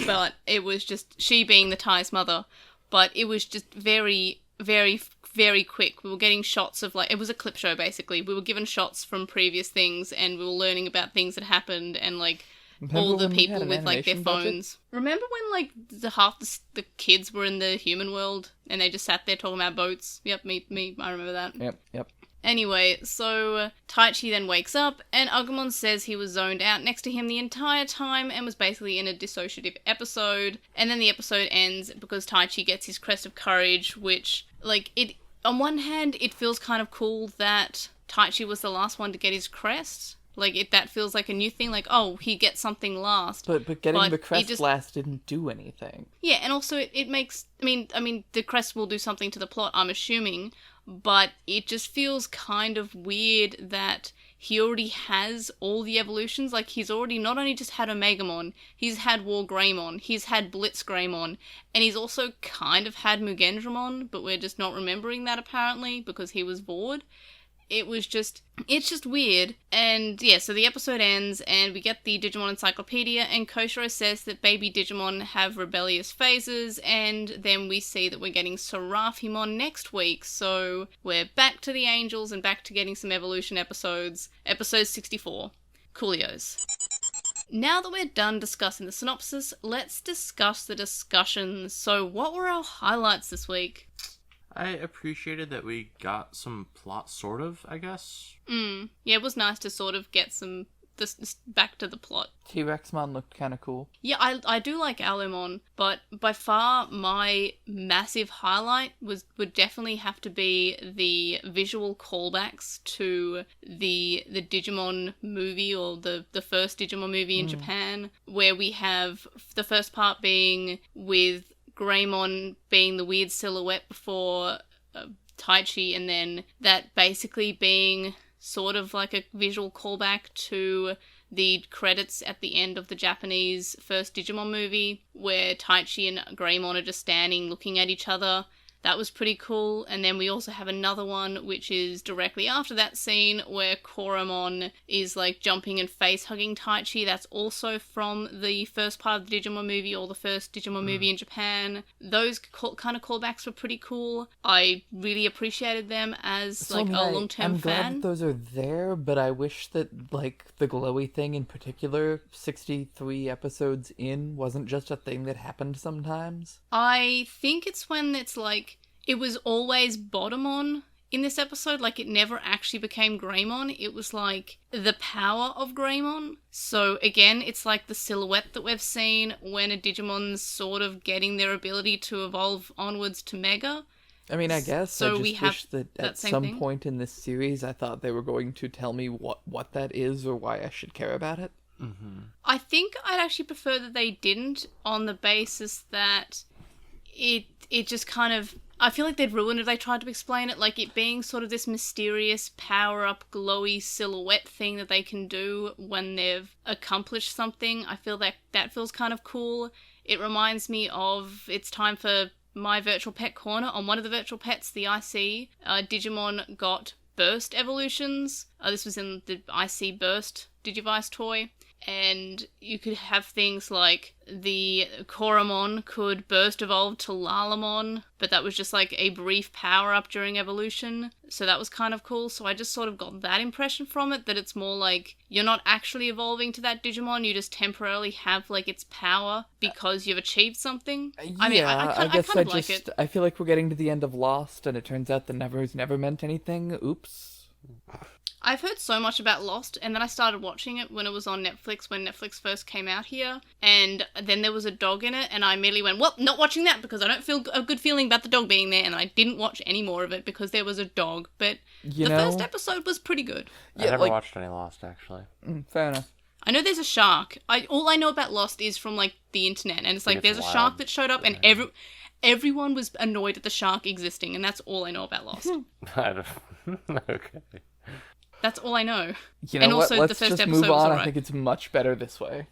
S1: But it was just she being the Tai's mother. But it was just very, very, very quick. We were getting shots of, like, it was a clip show, basically. We were given shots from previous things, and we were learning about things that happened, and, like, all the people with, like, their phones. Remember when, like, half the kids were in the human world, and they just sat there talking about boats? Yep, me, I remember that.
S2: Yep.
S1: Anyway, so Taichi then wakes up, and Agumon says he was zoned out next to him the entire time and was basically in a dissociative episode. And then the episode ends because Taichi gets his crest of courage, which, like, it... On one hand, it feels kind of cool that Taichi was the last one to get his crest. Like, that feels like a new thing. Like, oh, he gets something last.
S2: But getting the crest last didn't do anything.
S1: Yeah, and also it makes... I mean, the crest will do something to the plot, I'm assuming. But it just feels kind of weird that he already has all the evolutions. Like, he's already not only just had Omegamon, he's had War Greymon, he's had Blitz Greymon, and he's also kind of had Mugendramon, but we're just not remembering that apparently because he was bored. It's just weird. And yeah, so the episode ends and we get the Digimon Encyclopedia, and Koshiro says that baby Digimon have rebellious phases, and then we see that we're getting Serafimon next week. So we're back to the Angels and back to getting some evolution episodes. Episode 64. Coolios. Now that we're done discussing the synopsis, let's discuss the discussions. So what were our highlights this week?
S3: I appreciated that we got some plot, sort of, I guess.
S1: Yeah, it was nice to sort of get some back to the plot.
S2: T-Rexmon looked kind of cool.
S1: Yeah, I do like Alumon, but by far my massive highlight would definitely have to be the visual callbacks to the Digimon movie, or the first Digimon movie in Japan, where we have the first part being with Greymon being the weird silhouette before Taichi, and then that basically being sort of like a visual callback to the credits at the end of the Japanese first Digimon movie, where Taichi and Greymon are just standing looking at each other. That was pretty cool. And then we also have another one, which is directly after that scene, where Koromon is like jumping and face-hugging Taichi. That's also from the first part of the Digimon movie, or the first Digimon movie in Japan. Those kind of callbacks were pretty cool. I really appreciated them as a long-term
S2: I'm glad
S1: fan.
S2: that those are there, but I wish that like the glowy thing in particular, 63 episodes in, wasn't just a thing that happened sometimes.
S1: I think it's when it's like, it was always Bottomon in this episode, like it never actually became Greymon. It was like the power of Greymon. So again, it's like the silhouette that we've seen when a Digimon's sort of getting their ability to evolve onwards to Mega.
S2: I mean, I guess
S1: So
S2: I
S1: we
S2: just
S1: have
S2: wish that
S1: that
S2: at
S1: same
S2: some
S1: thing.
S2: point in this series I thought they were going to tell me what that is or why I should care about it.
S1: I think I'd actually prefer that they didn't, on the basis that it just kind of, I feel like they'd ruin it if they tried to explain it, like it being sort of this mysterious power-up, glowy silhouette thing that they can do when they've accomplished something. I feel that feels kind of cool. It reminds me of, it's time for my virtual pet corner. On one of the virtual pets, the IC, Digimon got burst evolutions. This was in the IC Burst Digivice toy. And you could have things like the Koromon could burst evolve to Lalamon, but that was just like a brief power-up during evolution. So that was kind of cool. So I just sort of got that impression from it, that it's more like you're not actually evolving to that Digimon, you just temporarily have like its power because you've achieved something. I mean, I
S2: guess
S1: kind of like it.
S2: I feel like we're getting to the end of Lost, and it turns out the never's never meant anything. Oops.
S1: I've heard so much about Lost, and then I started watching it when it was on Netflix, when Netflix first came out here, and then there was a dog in it, and I immediately went, well, not watching that, because I don't feel a good feeling about the dog being there, and I didn't watch any more of it because there was a dog, but the first episode was pretty good.
S3: I never watched any Lost, actually.
S2: Fair enough.
S1: I know there's a shark. All I know about Lost is from, like, the internet, and it's like, there's a shark that showed up, and everyone was annoyed at the shark existing, and that's all I know about Lost.
S3: Okay.
S1: That's all I know.
S2: You know
S1: and
S2: what?
S1: also
S2: Let's
S1: the first
S2: just
S1: episode
S2: move on.
S1: was
S2: I
S1: alright.
S2: think it's much better this way.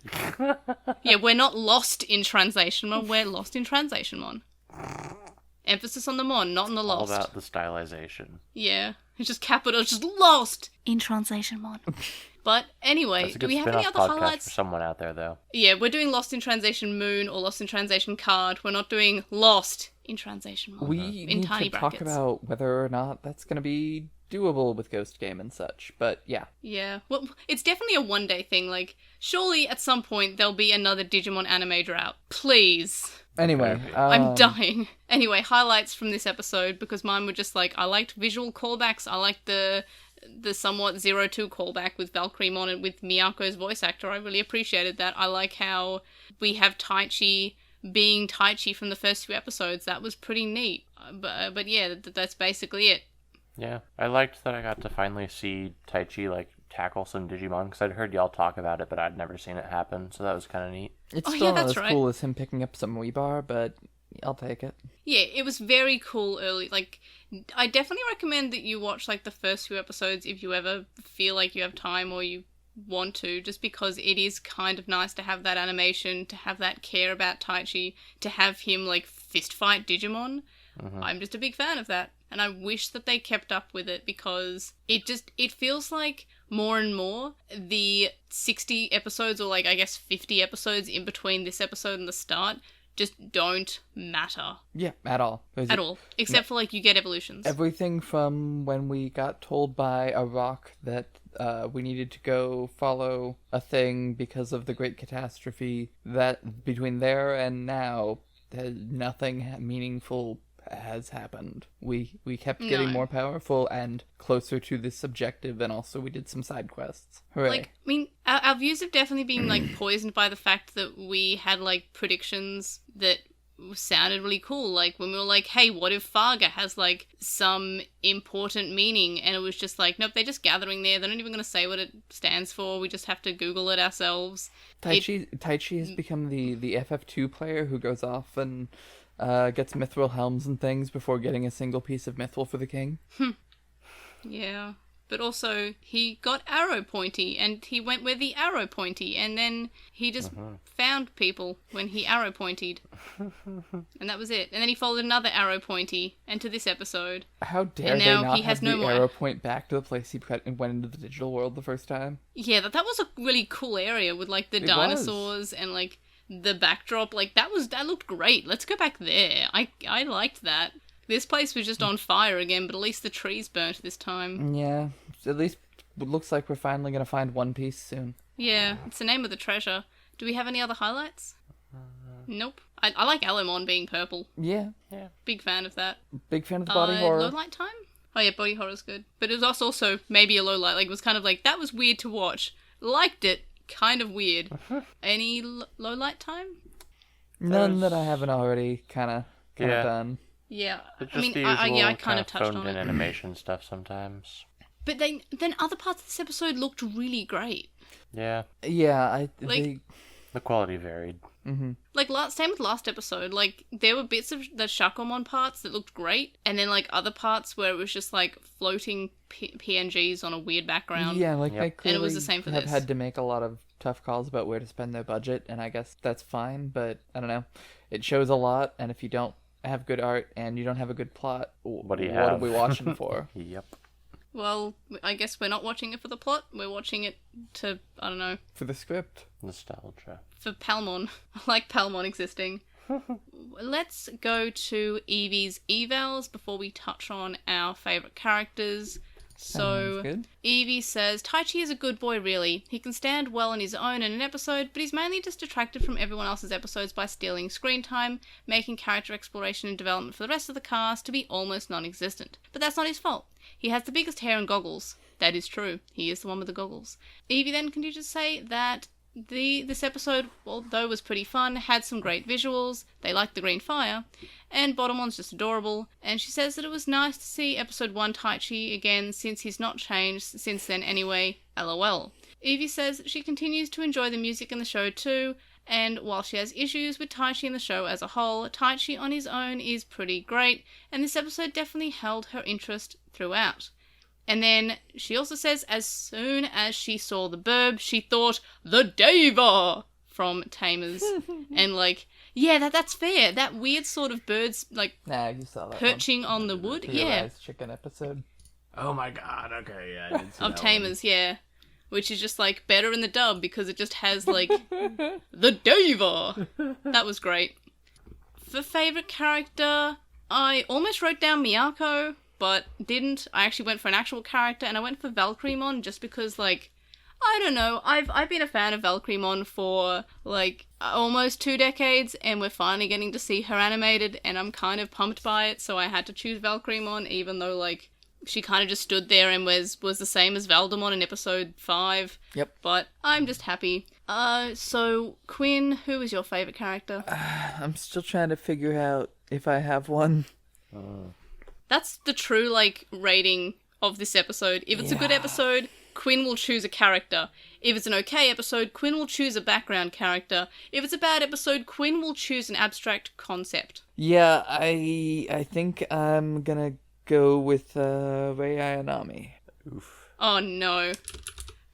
S1: Yeah, we're not lost in translationmon, we're lost in translationmon. Emphasis on the mon, not on the
S3: All
S1: lost.
S3: about the stylization.
S1: Yeah, it's just capital, it's just lost in translationmon. But anyway,
S3: That's a
S1: do
S3: good
S1: we have any
S3: spin-off
S1: other
S3: podcast
S1: highlights?
S3: for someone out there, though.
S1: Yeah, we're doing Lost in Translation Moon or Lost in Translation Card. We're not doing Lost in Translationmon.
S2: We
S1: in
S2: need
S1: tiny
S2: to
S1: brackets.
S2: talk about whether or not that's going to be doable with Ghost Game and such, but yeah.
S1: Yeah, well, it's definitely a one-day thing. Like, surely at some point there'll be another Digimon anime drought. Please.
S2: Anyway,
S1: I'm dying. Anyway, highlights from this episode, because mine were just like, I liked visual callbacks. I liked the somewhat 02 callback with Valkyriemon and with Miyako's voice actor. I really appreciated that. I like how we have Taichi being Taichi from the first few episodes. That was pretty neat. But yeah, that's basically it.
S3: Yeah, I liked that I got to finally see Taichi, like, tackle some Digimon, because I'd heard y'all talk about it, but I'd never seen it happen, so that was kind of neat.
S2: It's
S1: Oh,
S2: still
S1: yeah,
S2: not
S1: that's
S2: as
S1: right.
S2: cool as him picking up some Weebar, but I'll take it.
S1: Yeah, it was very cool early. Like, I definitely recommend that you watch, like, the first few episodes if you ever feel like you have time or you want to, just because it is kind of nice to have that animation, to have that care about Taichi, to have him, like, fist fight Digimon. I'm just a big fan of that, and I wish that they kept up with it, because it feels like more and more the 60 episodes, or like I guess 50 episodes in between this episode and the start, just don't matter
S2: Yeah, at all.
S1: at all, except for like you get evolutions.
S2: Everything from when we got told by a rock that we needed to go follow a thing because of the great catastrophe, that between there and now, nothing meaningful has happened. We kept getting more powerful and closer to this objective, and also we did some side quests. Hooray.
S1: Like, I mean, our views have definitely been, like, poisoned by the fact that we had, like, predictions that sounded really cool. Like, when we were like, hey, what if Farga has, like, some important meaning? And it was just like, nope, they're just gathering there. They're not even going to say what it stands for. We just have to Google it ourselves.
S2: Taichi has become the FF2 player who goes off and gets mithril helms and things before getting a single piece of mithril for the king.
S1: Yeah. But also, he got arrow pointy, and he went where the arrow pointy, and then he just found people when he arrow pointed. And that was it. And then he followed another arrow pointy into this episode.
S2: How dare they not have the arrow point back to the place he went into the digital world the first time?
S1: Yeah, that was a really cool area with, like, the dinosaurs and, like, the backdrop. Like, that looked great. Let's go back there. I liked that. This place was just on fire again, but at least the trees burnt this time.
S2: Yeah, at least it looks like we're finally going to find One Piece soon.
S1: Yeah, it's the name of the treasure. Do we have any other highlights? Nope. I like Alomon being purple.
S2: Yeah.
S1: Big fan of that.
S2: Big fan of the body horror.
S1: Low light time? Oh yeah, body horror's good. But it was also maybe a low light. Like, it was kind of like, that was weird to watch. Liked it. Kind of weird. Any low light time?
S2: None that I haven't already kind of done.
S1: Yeah,
S3: It's
S1: I mean,
S3: just the usual
S1: I kind of touched
S3: phoned
S1: on
S3: in
S1: it.
S3: animation stuff sometimes.
S1: But then other parts of this episode looked really great.
S3: Yeah.
S2: Yeah,
S1: Like-
S3: The quality varied.
S1: Like, same with last episode. Like, there were bits of the Shakomon parts that looked great, and then, like, other parts where it was just, like, floating PNGs on a weird background.
S2: Yeah, like they clearly
S1: And it was the same for
S2: have
S1: this.
S2: had to make a lot of tough calls about where to spend their budget, and I guess that's fine, but I don't know. It shows a lot, and if you don't have good art and you don't have a good plot,
S3: What do you
S2: what are
S3: have?
S2: we watching for?
S3: Yep.
S1: Well, I guess we're not watching it for the plot. We're watching it to, I don't know,
S2: For the script.
S3: Nostalgia.
S1: for Palmon. I like Palmon existing. Let's go to Evie's evals before we touch on our favourite characters. So,
S2: Sounds good.
S1: Evie says, Taichi is a good boy, really. He can stand well on his own in an episode, but he's mainly just detracted from everyone else's episodes by stealing screen time, making character exploration and development for the rest of the cast to be almost non-existent. But that's not his fault. He has the biggest hair and goggles. That is true. He is the one with the goggles. Evie then continues to say that this episode, although was pretty fun, had some great visuals, they liked the green fire, and Bottomon's just adorable, and she says that it was nice to see episode 1 Taichi again since he's not changed since then anyway, lol. Evie says that she continues to enjoy the music in the show too, and while she has issues with Taichi in the show as a whole, Taichi on his own is pretty great, and this episode definitely held her interest throughout. And then she also says as soon as she saw the burb, she thought, the Deva! From Tamers. And like, yeah, that's fair. That weird sort of birds, like,
S2: Nah, you saw that
S1: perching on the wood. Yeah.
S2: Chicken episode.
S3: Oh my god, okay, yeah, I did see
S1: Of
S3: that
S1: Tamers, yeah. Which is just, like, better in the dub because it just has, like, the Deva! That was great. For favourite character, I almost wrote down Miyako, but didn't. I actually went for an actual character, and I went for Valkyremon just because, like, I don't know, I've been a fan of Valkyremon for, like, almost 2 decades, and we're finally getting to see her animated, and I'm kind of pumped by it, so I had to choose Valkyremon, even though, like, she kind of just stood there and was the same as Valdemon in episode 5.
S2: Yep.
S1: But I'm just happy. So, Quinn, who is your favourite character?
S2: I'm still trying to figure out if I have one.
S1: That's the true, like, rating of this episode. If it's a good episode, Quinn will choose a character. If it's an okay episode, Quinn will choose a background character. If it's a bad episode, Quinn will choose an abstract concept.
S2: Yeah, I think I'm gonna go with Rei Ayanami.
S3: Oof.
S1: Oh no.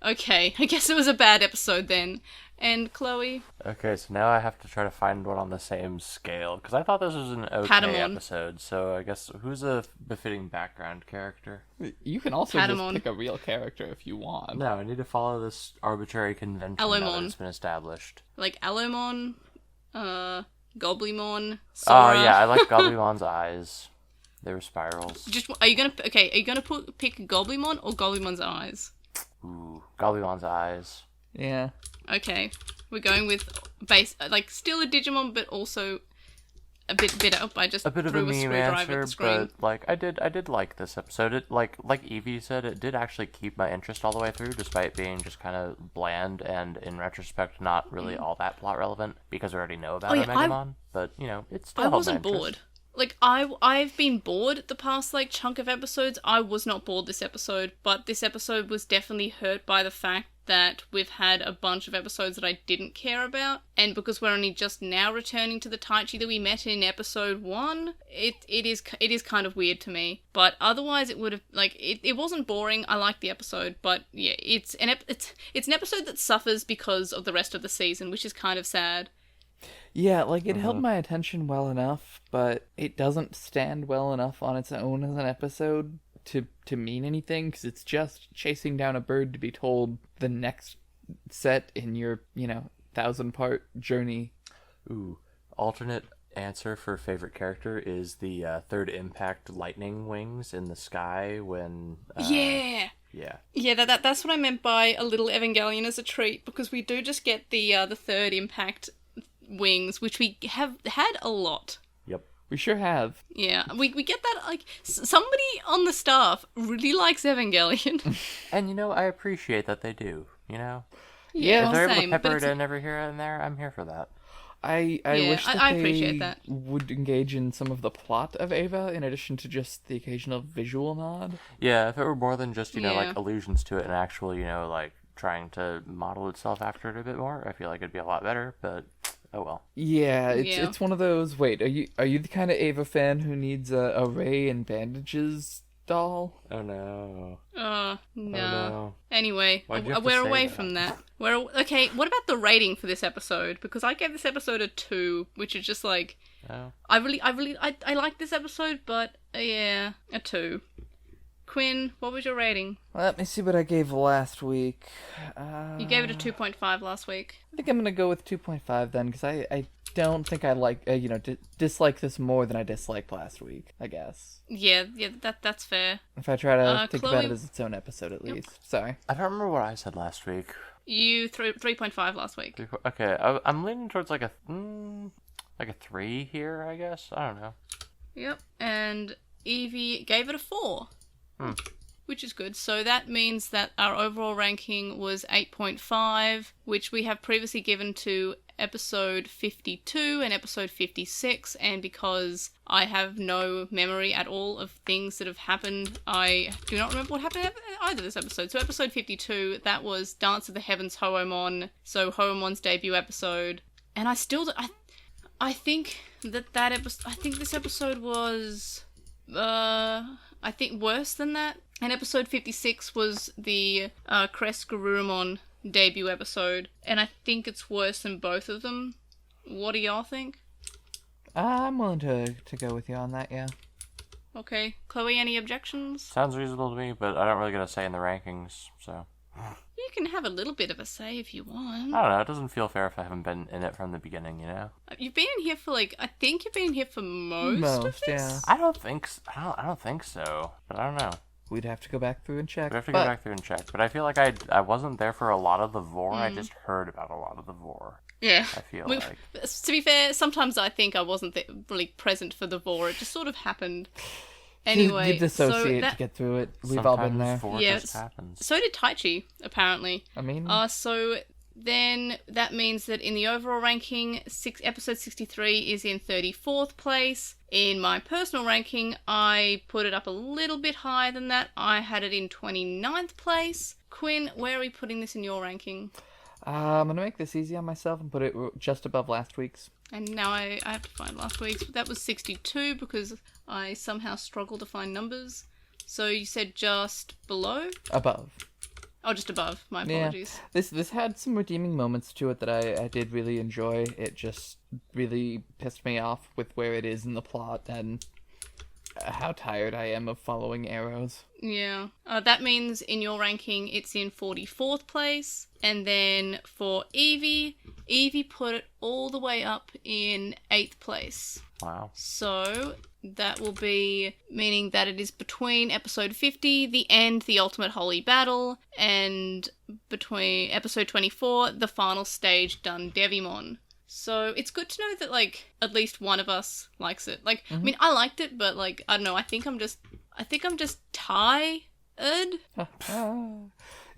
S1: Okay, I guess it was a bad episode then. And Chloe?
S3: Okay, so now I have to try to find one on the same scale, because I thought this was an okay
S1: Patamon.
S3: episode, so I guess who's a befitting background character?
S2: You can also
S1: Patamon.
S2: just pick a real character if you want.
S3: No, I need to follow this arbitrary convention now
S1: Alomon.
S3: that it's been established.
S1: Like Alomon, Goblimon,
S3: Oh
S1: Sora.
S3: yeah, I like Goblimon's eyes. They were spirals.
S1: Just are you gonna pick Goblimon or Goblimon's eyes?
S3: Ooh, Goblimon's eyes.
S2: Yeah.
S1: Okay, we're going with still a Digimon, but also a bit up. I just
S3: a bit of a
S1: threw a
S3: meme
S1: screwdriver at
S3: answer,
S1: the screen.
S3: but like I did like this episode. It like Evie said, it did actually keep my interest all the way through, despite being just kind of bland and in retrospect not really all that plot relevant because I already know about Omega-mon. But you know, it's still
S1: I
S3: held my
S1: wasn't
S3: interest.
S1: bored. Like I've been bored the past like chunk of episodes. I was not bored this episode, but this episode was definitely hurt by the fact that we've had a bunch of episodes that I didn't care about, and because we're only just now returning to the Taichi that we met in episode 1, it is kind of weird to me. But otherwise, it would have it wasn't boring. I liked the episode, but yeah, it's an episode that suffers because of the rest of the season, which is kind of sad.
S2: Yeah, like, it held my attention well enough, but it doesn't stand well enough on its own as an episode to mean anything, because it's just chasing down a bird to be told the next set in your, 1,000-part journey.
S3: Ooh, alternate answer for favorite character is the third impact lightning wings in the sky when...
S1: Yeah, that's what I meant by a little Evangelion as a treat, because we do just get the third impact wings, which we have had a lot.
S3: Yep.
S2: We sure have.
S1: Yeah, we get that, like, somebody on the staff really likes Evangelion.
S3: And, I appreciate that they do,
S2: Yeah.
S3: If they're able
S1: same,
S3: to pepper
S1: but
S3: it in every here and there, I'm here for that.
S2: I
S1: Yeah,
S2: wish that
S1: I
S2: they
S1: appreciate that.
S2: would engage in some of the plot of Eva, in addition to just the occasional visual nod.
S3: Yeah, if it were more than just,
S1: Yeah.
S3: like, allusions to it and actual, like, trying to model itself after it a bit more, I feel like it'd be a lot better, but... oh well.
S2: Yeah,
S1: Yeah.
S2: it's one of those. Wait, are you the kind of Ava fan who needs a ray and bandages doll?
S3: Oh no.
S1: No.
S3: no.
S1: Anyway,
S3: Why'd you have to
S1: we're
S3: say
S1: away
S3: that?
S1: from that. Okay, what about the rating for this episode? Because I gave this episode a 2, which is just like...
S3: Oh.
S1: I like this episode, but yeah, a 2. Quinn, what was your rating?
S2: Let me see what I gave last week.
S1: You gave it a 2.5 last week.
S2: I think I'm gonna go with 2.5 then, because I don't think I like dislike this more than I disliked last week, I guess.
S1: Yeah, that's fair.
S2: If I try to think
S1: Chloe...
S2: about it as its own episode at least. Sorry.
S3: I don't remember what I said last week.
S1: You 3.5 last week.
S3: Okay, I'm leaning towards like a 3 here, I guess. I don't know.
S1: Yep, and Evie gave it a 4. Which is good. So that means that our overall ranking was 8.5, which we have previously given to episode 52 and episode 56, and because I have no memory at all of things that have happened, I do not remember what happened in either of this episode. So episode 52, that was Dance of the Heavens Hoemon, so Hoemon's debut episode, and I think that episode, I think this episode was, I think worse than that. And episode 56 was the Crest Garurumon debut episode, and I think it's worse than both of them. What do y'all think?
S2: I'm willing to go with you on that, yeah.
S1: Okay. Chloe, any objections?
S3: Sounds reasonable to me, but I don't really get a say in the rankings, so...
S1: You can have a little bit of a say if you want.
S3: I don't know, it doesn't feel fair if I haven't been in it from the beginning,
S1: You've been in here for I think you've been in here for most of this?
S2: yeah.
S3: I don't think so, but I don't know.
S2: We'd have to go back through and check.
S3: We have to go back through and check, but I feel like I wasn't there for a lot of the vor, I just heard about a lot of the vor.
S1: Yeah.
S3: I feel like.
S1: To be fair, sometimes I think I wasn't really present for the vor. It just sort of happened. Anyway,
S2: you dissociate to get through it. We've all been there.
S3: Vor
S1: Yeah,
S3: just happens.
S1: So did Taichi, apparently.
S2: I mean...
S1: So then that means that in the overall ranking, episode 63 is in 34th place. In my personal ranking, I put it up a little bit higher than that. I had it in 29th place. Quinn, where are we putting this in your ranking?
S2: I'm gonna make this easy on myself and put it just above last week's.
S1: And now I have to find last week's. But that was 62 because I somehow struggled to find numbers. So you said just below?
S2: Above.
S1: Oh, just above. My apologies.
S2: Yeah. This had some redeeming moments to it that I did really enjoy. It just really pissed me off with where it is in the plot and how tired I am of following arrows.
S1: Yeah. That means in your ranking it's in 44th place. And then for Evie put it all the way up in 8th place.
S3: Wow.
S1: So that will be meaning that it is between episode 50, The End, The Ultimate Holy Battle, and between episode 24, The Final Stage, Dun Devimon. So it's good to know that, like, at least one of us likes it. Like, I mean, I liked it, but, like, I don't know, I think I'm just tired.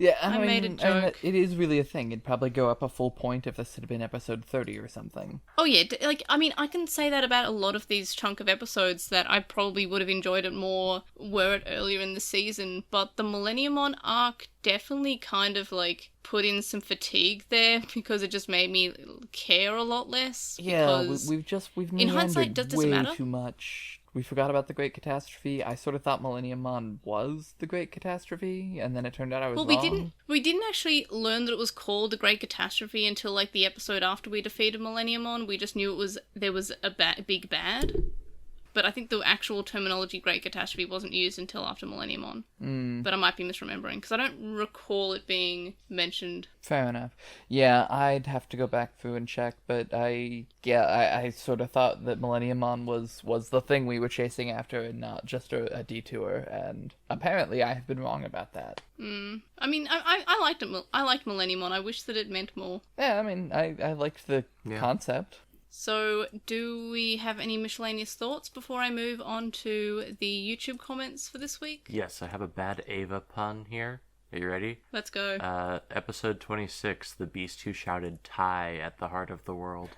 S2: Yeah,
S1: I
S2: mean,
S1: made a joke.
S2: It is really a thing. It'd probably go up a full point if this had been episode 30 or something.
S1: Oh yeah, like, I mean, I can say that about a lot of these chunk of episodes that I probably would have enjoyed it more were it earlier in the season, but the Millenniumon arc definitely kind of, like, put in some fatigue there because it just made me care a lot less.
S2: Yeah, we've
S1: in hindsight,
S2: meandered
S1: does it
S2: way
S1: matter?
S2: too much. We forgot about the Great Catastrophe. I sort of thought Millenniumon was the Great Catastrophe, and then it turned out I was wrong.
S1: We didn't actually learn that it was called the Great Catastrophe until, like, the episode after we defeated Millenniumon. We just knew there was a big bad. But I think the actual terminology Great Catastrophe wasn't used until after Millenniumon. But I might be misremembering, because I don't recall it being mentioned.
S2: Fair enough. Yeah, I'd have to go back through and check, but I sort of thought that Millenniumon was the thing we were chasing after and not just a detour, and apparently I have been wrong about that.
S1: I mean, I liked it. I liked Millenniumon. I wish that it meant more.
S2: Yeah, I mean, I liked the concept.
S1: So, do we have any miscellaneous thoughts before I move on to the YouTube comments for this week?
S3: Yes, I have a bad Ava pun here. Are you ready?
S1: Let's go.
S3: Episode 26, the beast who shouted "Tie" at the heart of the world.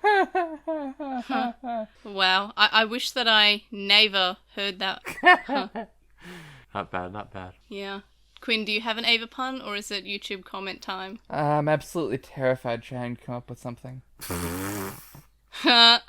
S1: Wow, I wish that I never heard that.
S3: Not bad.
S1: Yeah. Quinn, do you have an Ava pun, or is it YouTube comment time?
S2: I'm absolutely terrified trying to come up with something.
S1: that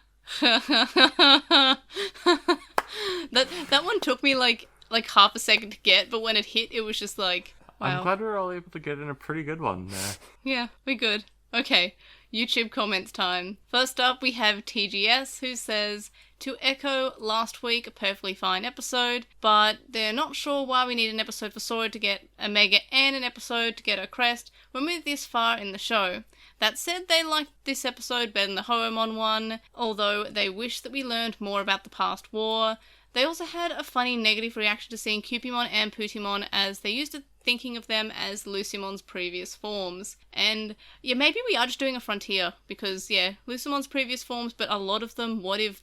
S1: one took me like half a second to get, but when it hit, it was just like, wow.
S3: I'm glad we were all able to get in a pretty good one there.
S1: Yeah, we're good. Okay, YouTube comments time. First up, we have TGS, who says, to echo last week, a perfectly fine episode, but they're not sure why we need an episode for Sora to get a Mega and an episode to get her crest when we're this far in the show. That said, they liked this episode better than the Hoemon one, although they wish that we learned more about the past war. They also had a funny negative reaction to seeing Cupimon and Putimon, as they used to thinking of them as Lucimon's previous forms. And yeah, maybe we are just doing a frontier, because yeah, Lucimon's previous forms, but a lot of them, what if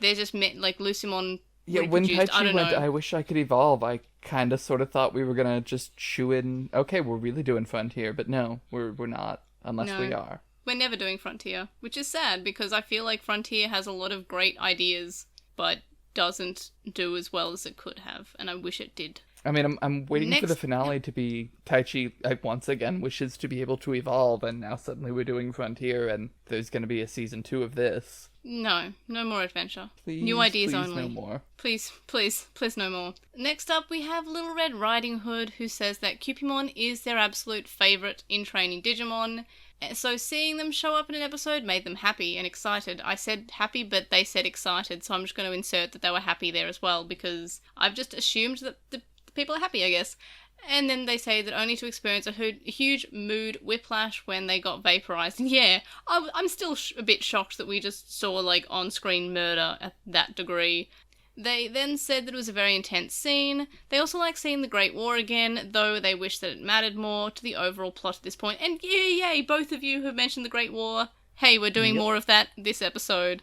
S1: they're just like Lucimon
S2: Yeah, when
S1: reproduced?
S2: Taichi went, I wish I could evolve, I kind of sort of thought we were gonna just chew in, okay, we're really doing frontier, but no, we're not. Unless we are.
S1: We're never doing Frontier, which is sad because I feel like Frontier has a lot of great ideas, but doesn't do as well as it could have, and I wish it did.
S2: I mean, I'm waiting for the finale to be Taichi once again wishes to be able to evolve, and now suddenly we're doing Frontier, and there's going to be a season 2 of this.
S1: No more adventure.
S2: Please,
S1: new ideas
S2: please
S1: only.
S2: No more.
S1: Please no more. Next up, we have Little Red Riding Hood, who says that Cupimon is their absolute favourite in training Digimon. So seeing them show up in an episode made them happy and excited. I said happy, but they said excited, so I'm just going to insert that they were happy there as well, because I've just assumed that the people are happy, I guess. And then they say that only to experience a huge mood whiplash when they got vaporized. And yeah, I'm still a bit shocked that we just saw, like, on-screen murder at that degree. They then said that it was a very intense scene. They also like seeing the Great War again, though they wish that it mattered more to the overall plot at this point. And yay, both of you have mentioned the Great War. Hey, we're doing more of that this episode.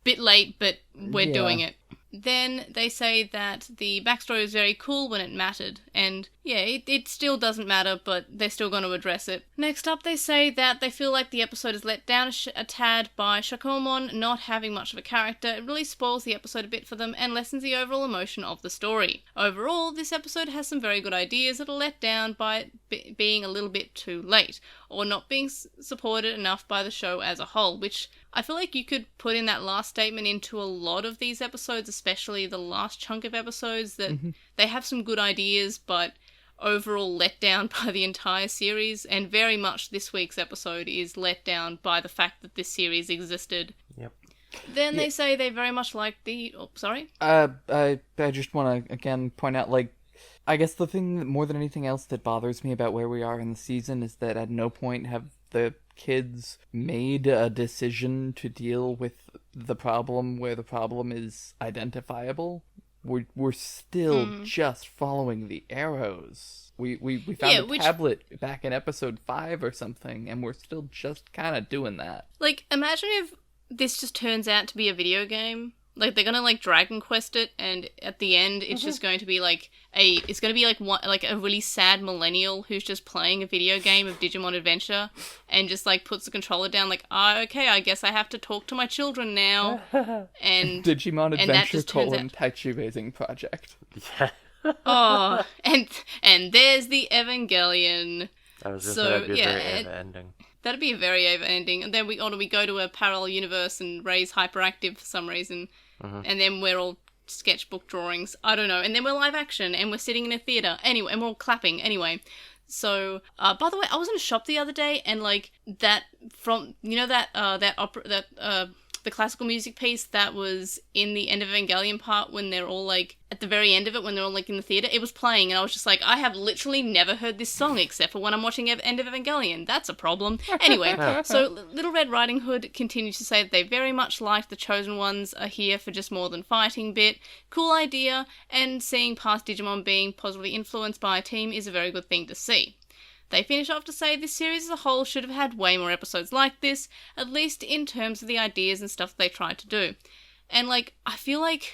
S1: Bit late, but we're doing it. Then they say that the backstory was very cool when it mattered, and yeah, it still doesn't matter, but they're still going to address it. Next up, they say that they feel like the episode is let down a tad by Shakomon not having much of a character. It really spoils the episode a bit for them and lessens the overall emotion of the story. Overall, this episode has some very good ideas that are let down by it being a little bit too late, or not being supported enough by the show as a whole, which I feel like you could put in that last statement into a lot of these episodes, especially the last chunk of episodes, that they have some good ideas, but overall let down by the entire series, and very much this week's episode is let down by the fact that this series existed.
S3: Yep.
S1: Then they say they very much like the... Oh, sorry?
S2: I just want to, again, point out, like, I guess the thing that, more than anything else that bothers me about where we are in the season is that at no point have the kids made a decision to deal with the problem where the problem is identifiable. we're still just following the arrows. We found a tablet back in episode 5 or something, and we're still just kind of doing that.
S1: Like, imagine if this just turns out to be a video game. Like, they're gonna, like, Dragon Quest it, and at the end, it's just going to be, like, a really sad millennial who's just playing a video game of Digimon Adventure, and just, like, puts the controller down, like, okay, I guess I have to talk to my children now, and...
S2: Digimon Adventure : Taichi Raising Project.
S3: Yeah.
S1: Oh, and there's the Evangelion.
S3: I was just that'd be a very Eva ending.
S1: That'd be a very Eva ending. And then we go to a parallel universe and Ray's hyperactive for some reason. And then we're all sketchbook drawings. I don't know. And then we're live action and we're sitting in a theater. Anyway, and we're all clapping. Anyway. So, by the way, I was in a shop the other day and, like, that from, you know, that opera, the classical music piece that was in the end of Evangelion part when they're all, like, at the very end of it, when they're all, like, in the theater, it was playing, and I was just like, I have literally never heard this song except for when I'm watching End of Evangelion. That's a problem. Anyway, so Little Red Riding Hood continues to say that they very much like the Chosen Ones are here for just more than fighting bit. Cool idea, and seeing past Digimon being positively influenced by a team is a very good thing to see. They finish off to say this series as a whole should have had way more episodes like this, at least in terms of the ideas and stuff they tried to do. And, like, I feel like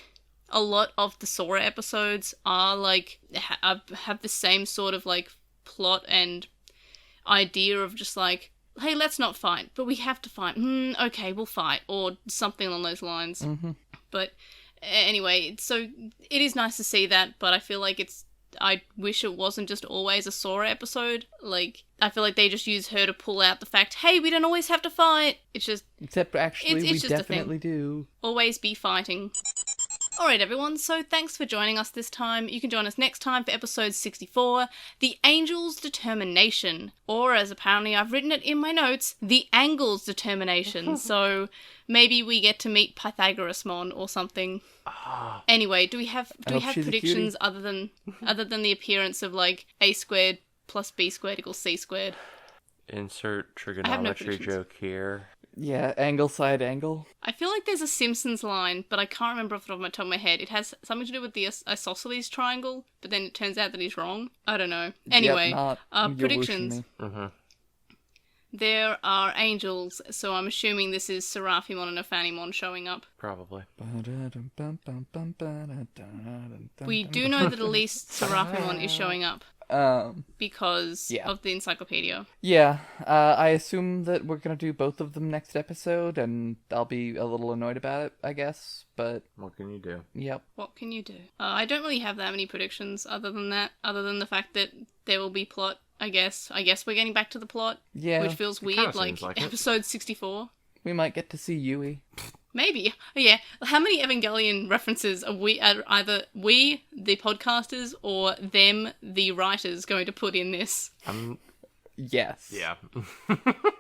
S1: a lot of the Sora episodes are, like, have the same sort of, like, plot and idea of just, like, hey, let's not fight, but we have to fight. Okay, we'll fight, or something along those lines. But anyway, so it is nice to see that, but I feel like I wish it wasn't just always a Sora episode. Like, I feel like they just use her to pull out the fact, hey, we don't always have to fight. It's just...
S2: Except, actually, we definitely do.
S1: Always be fighting. Alright, everyone, so thanks for joining us this time. You can join us next time for episode 64, The Angel's Determination. Or, as apparently I've written it in my notes, The Angle's Determination. So, maybe we get to meet Pythagorasmon or something. Anyway, do we have predictions other than the appearance of, like, a squared plus b squared equals c squared?
S3: Insert trigonometry joke here.
S2: Yeah, angle side angle.
S1: I feel like there's a Simpsons line, but I can't remember off the top of my head. It has something to do with the isosceles triangle, but then it turns out that he's wrong. I don't know. Anyway, predictions. There are angels, so I'm assuming this is Seraphimon and Ophanimon showing up.
S3: Probably.
S1: We do know that at least Seraphimon is showing up. Because of the encyclopedia.
S2: Yeah, I assume that we're gonna do both of them next episode, and I'll be a little annoyed about it, I guess, but...
S3: What can you do?
S2: Yep.
S1: What can you do? I don't really have that many predictions other than the fact that there will be plot, I guess. I guess we're getting back to the plot, which feels weird, like episode 64.
S2: We might get to see Yui.
S1: Maybe. Yeah. How many Evangelion references are either we, the podcasters, or them, the writers, going to put in this?
S2: Yes.
S3: Yeah.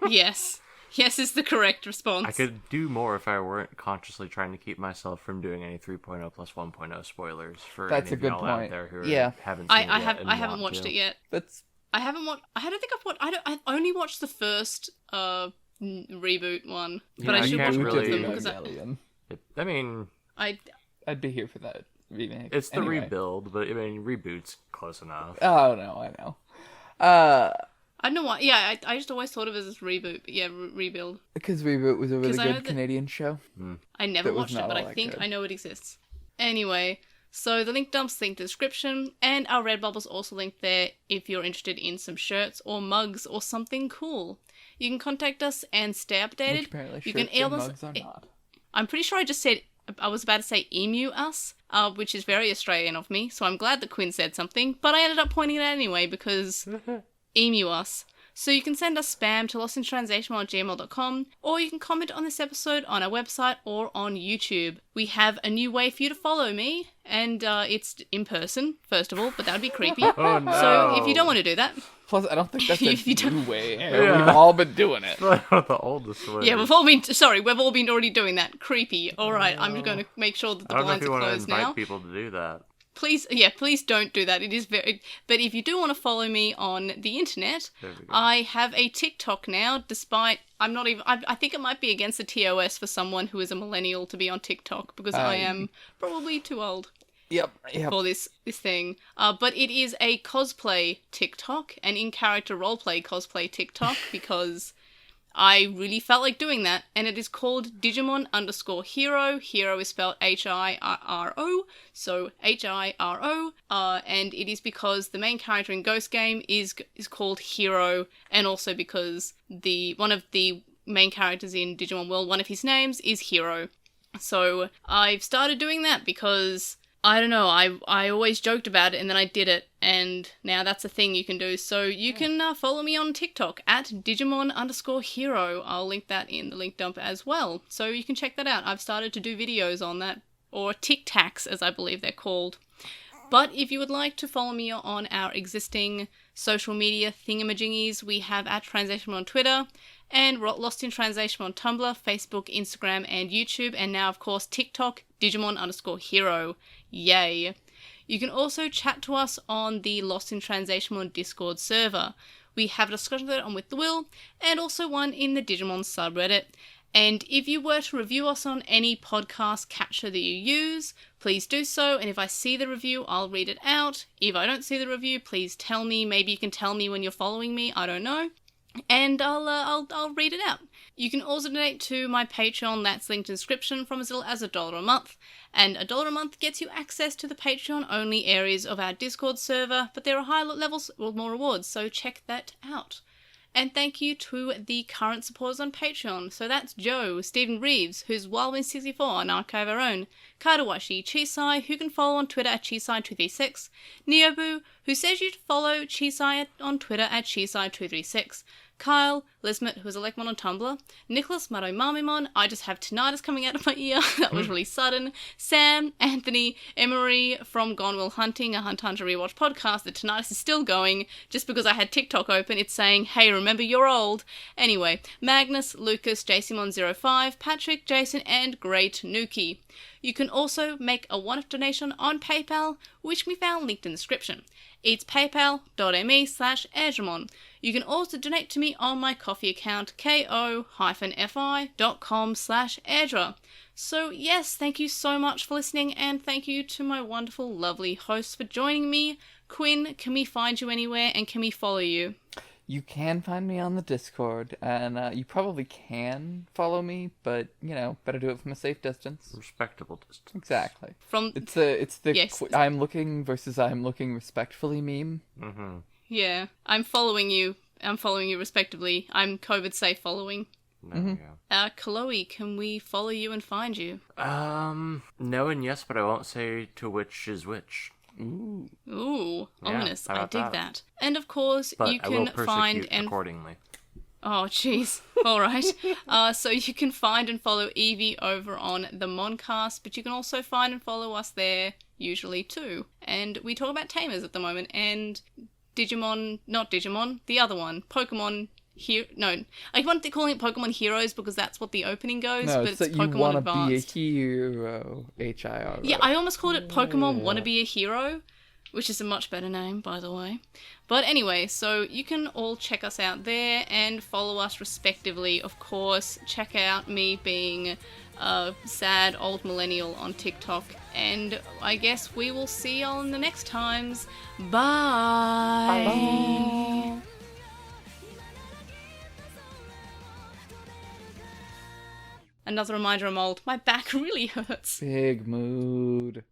S1: Yes. Yes is the correct response.
S3: I could do more if I weren't consciously trying to keep myself from doing any 3.0 plus 1.0 spoilers for
S2: That's
S3: any
S2: a good
S3: of y'all
S2: point.
S3: out there who haven't seen
S1: I
S3: haven't
S1: watched it yet.
S2: That's...
S1: I've only watched the first reboot one, but I should watch both of them because
S2: I'd be here for that remake.
S3: It's the rebuild, but I mean reboot's close enough.
S2: Oh no, I know.
S1: I don't know why. Yeah, I just always thought of it as reboot, but yeah, rebuild.
S2: Because Reboot was a really good Canadian show.
S1: I never watched it, but I think I know it exists. Anyway, so the link dump's linked in the description, and our Redbubble's also linked there if you're interested in some shirts or mugs or something cool. You can contact us and stay updated.
S2: Which apparently
S1: you
S2: shirts
S1: can email
S2: and
S1: us.
S2: mugs are not.
S1: I'm pretty sure I was about to say emu us, which is very Australian of me, so I'm glad that Quinn said something, but I ended up pointing it out anyway because emu us. So you can send us spam to LostinTranslationmon@gmail.com, or you can comment on this episode on our website or on YouTube. We have a new way for you to follow me, and it's in person, first of all, but that would be creepy.
S3: Oh no.
S1: So if you don't want to do that...
S2: Plus, I don't think that's a new way.
S3: Yeah.
S2: We've all been doing it.
S3: The oldest way.
S1: Yeah, we've all been already doing that. Creepy. Alright, I'm just going to make sure that the blinds are closed now.
S3: I don't know if you want to invite people to do that.
S1: Please don't do that. It is very... But if you do want to follow me on the internet, I have a TikTok now, despite... I think it might be against the TOS for someone who is a millennial to be on TikTok, because I am probably too old.
S2: Yep.
S1: for this thing. But it is a cosplay TikTok, an in-character roleplay cosplay TikTok, because I really felt like doing that, and it is called Digimon_Hero. Hero is spelled Hiro, so Hiro, and it is because the main character in Ghost Game is called Hero, and also because one of the main characters in Digimon World, one of his names is Hero. So I've started doing that because, I don't know, I always joked about it and then I did it, and now that's a thing you can do. So you can follow me on TikTok at Digimon_Hero. I'll link that in the link dump as well. So you can check that out. I've started to do videos on that, or Tic Tacs as I believe they're called. But if you would like to follow me on our existing social media thingamajingies, we have at Translationmon on Twitter, and LostinTranslationmon on Tumblr, Facebook, Instagram, and YouTube, and now, of course, TikTok, Digimon_Hero. Yay. You can also chat to us on the Lost in Translationmon Discord server. We have a discussion thread on With the Will, and also one in the Digimon subreddit. And if you were to review us on any podcast catcher that you use, please do so, and if I see the review, I'll read it out. If I don't see the review, please tell me. Maybe you can tell me when you're following me, I don't know. And I'll read it out. You can also donate to my Patreon, that's linked in the description, from as little as $1 a month. And $1 a month gets you access to the Patreon-only areas of our Discord server, but there are higher levels with more rewards, so check that out. And thank you to the current supporters on Patreon. So that's Joe, Stephen Reeves, who's Wildwin64, an archive of our own, Kadawashi, Chisai, who can follow on Twitter at Chisai236, Neobu, who says you to follow Chisai on Twitter at Chisai236, Kyle, Lismet, who is a Lekmon on Tumblr, Nicholas, Mamimon, I just have tinnitus coming out of my ear, that was really sudden, Sam, Anthony, Emery from Gone Will Hunting, a Hunt Hunter Rewatch podcast. The tinnitus is still going, just because I had TikTok open, it's saying, hey, remember you're old. Anyway, Magnus, Lucas, JCMon05, Patrick, Jason, and Great Nuki. You can also make a one-off donation on PayPal, which we found linked in the description. It's paypal.me/Airdramon. You can also donate to me on my Ko-fi account, ko-fi.com/Airdra. So yes, thank you so much for listening, and thank you to my wonderful, lovely hosts for joining me. Quinn, can we find you anywhere, and can we follow you?
S2: You can find me on the Discord, and you probably can follow me, but, you know, better do it from a safe distance.
S3: Respectable distance.
S2: Exactly.
S1: It's
S2: the
S1: yes.
S2: I'm looking versus I'm looking respectfully meme.
S3: Mm-hmm.
S1: Yeah, I'm following you. I'm following you respectively. I'm COVID safe following.
S3: There we go.
S1: Chloe, can we follow you and find you?
S3: No and yes, but I won't say to which is which.
S2: Ooh,
S1: yeah, ominous. I dig that. And of course,
S3: but
S1: you can
S3: I will persecute
S1: find and
S3: accordingly.
S1: Oh, jeez. All right. So you can find and follow Evie over on the Moncast, but you can also find and follow us there usually too. And we talk about tamers at the moment, and Digimon, not Digimon, the other one, Pokemon. No, I want to call it Pokemon Heroes because that's what the opening goes.
S2: no,
S1: but
S2: it's
S1: it's
S2: that you
S1: Pokemon
S2: want to
S1: Advanced.
S2: be a hero. H-I-R-O.
S1: Yeah, I almost called it Pokemon Wanna Be a Hero, which is a much better name, by the way. But anyway, so you can all check us out there and follow us respectively. Of course, check out me being a sad old millennial on TikTok. And I guess we will see y'all in the next times. Bye.
S2: Bye.
S1: Another reminder I'm old. My back really hurts.
S2: Big mood.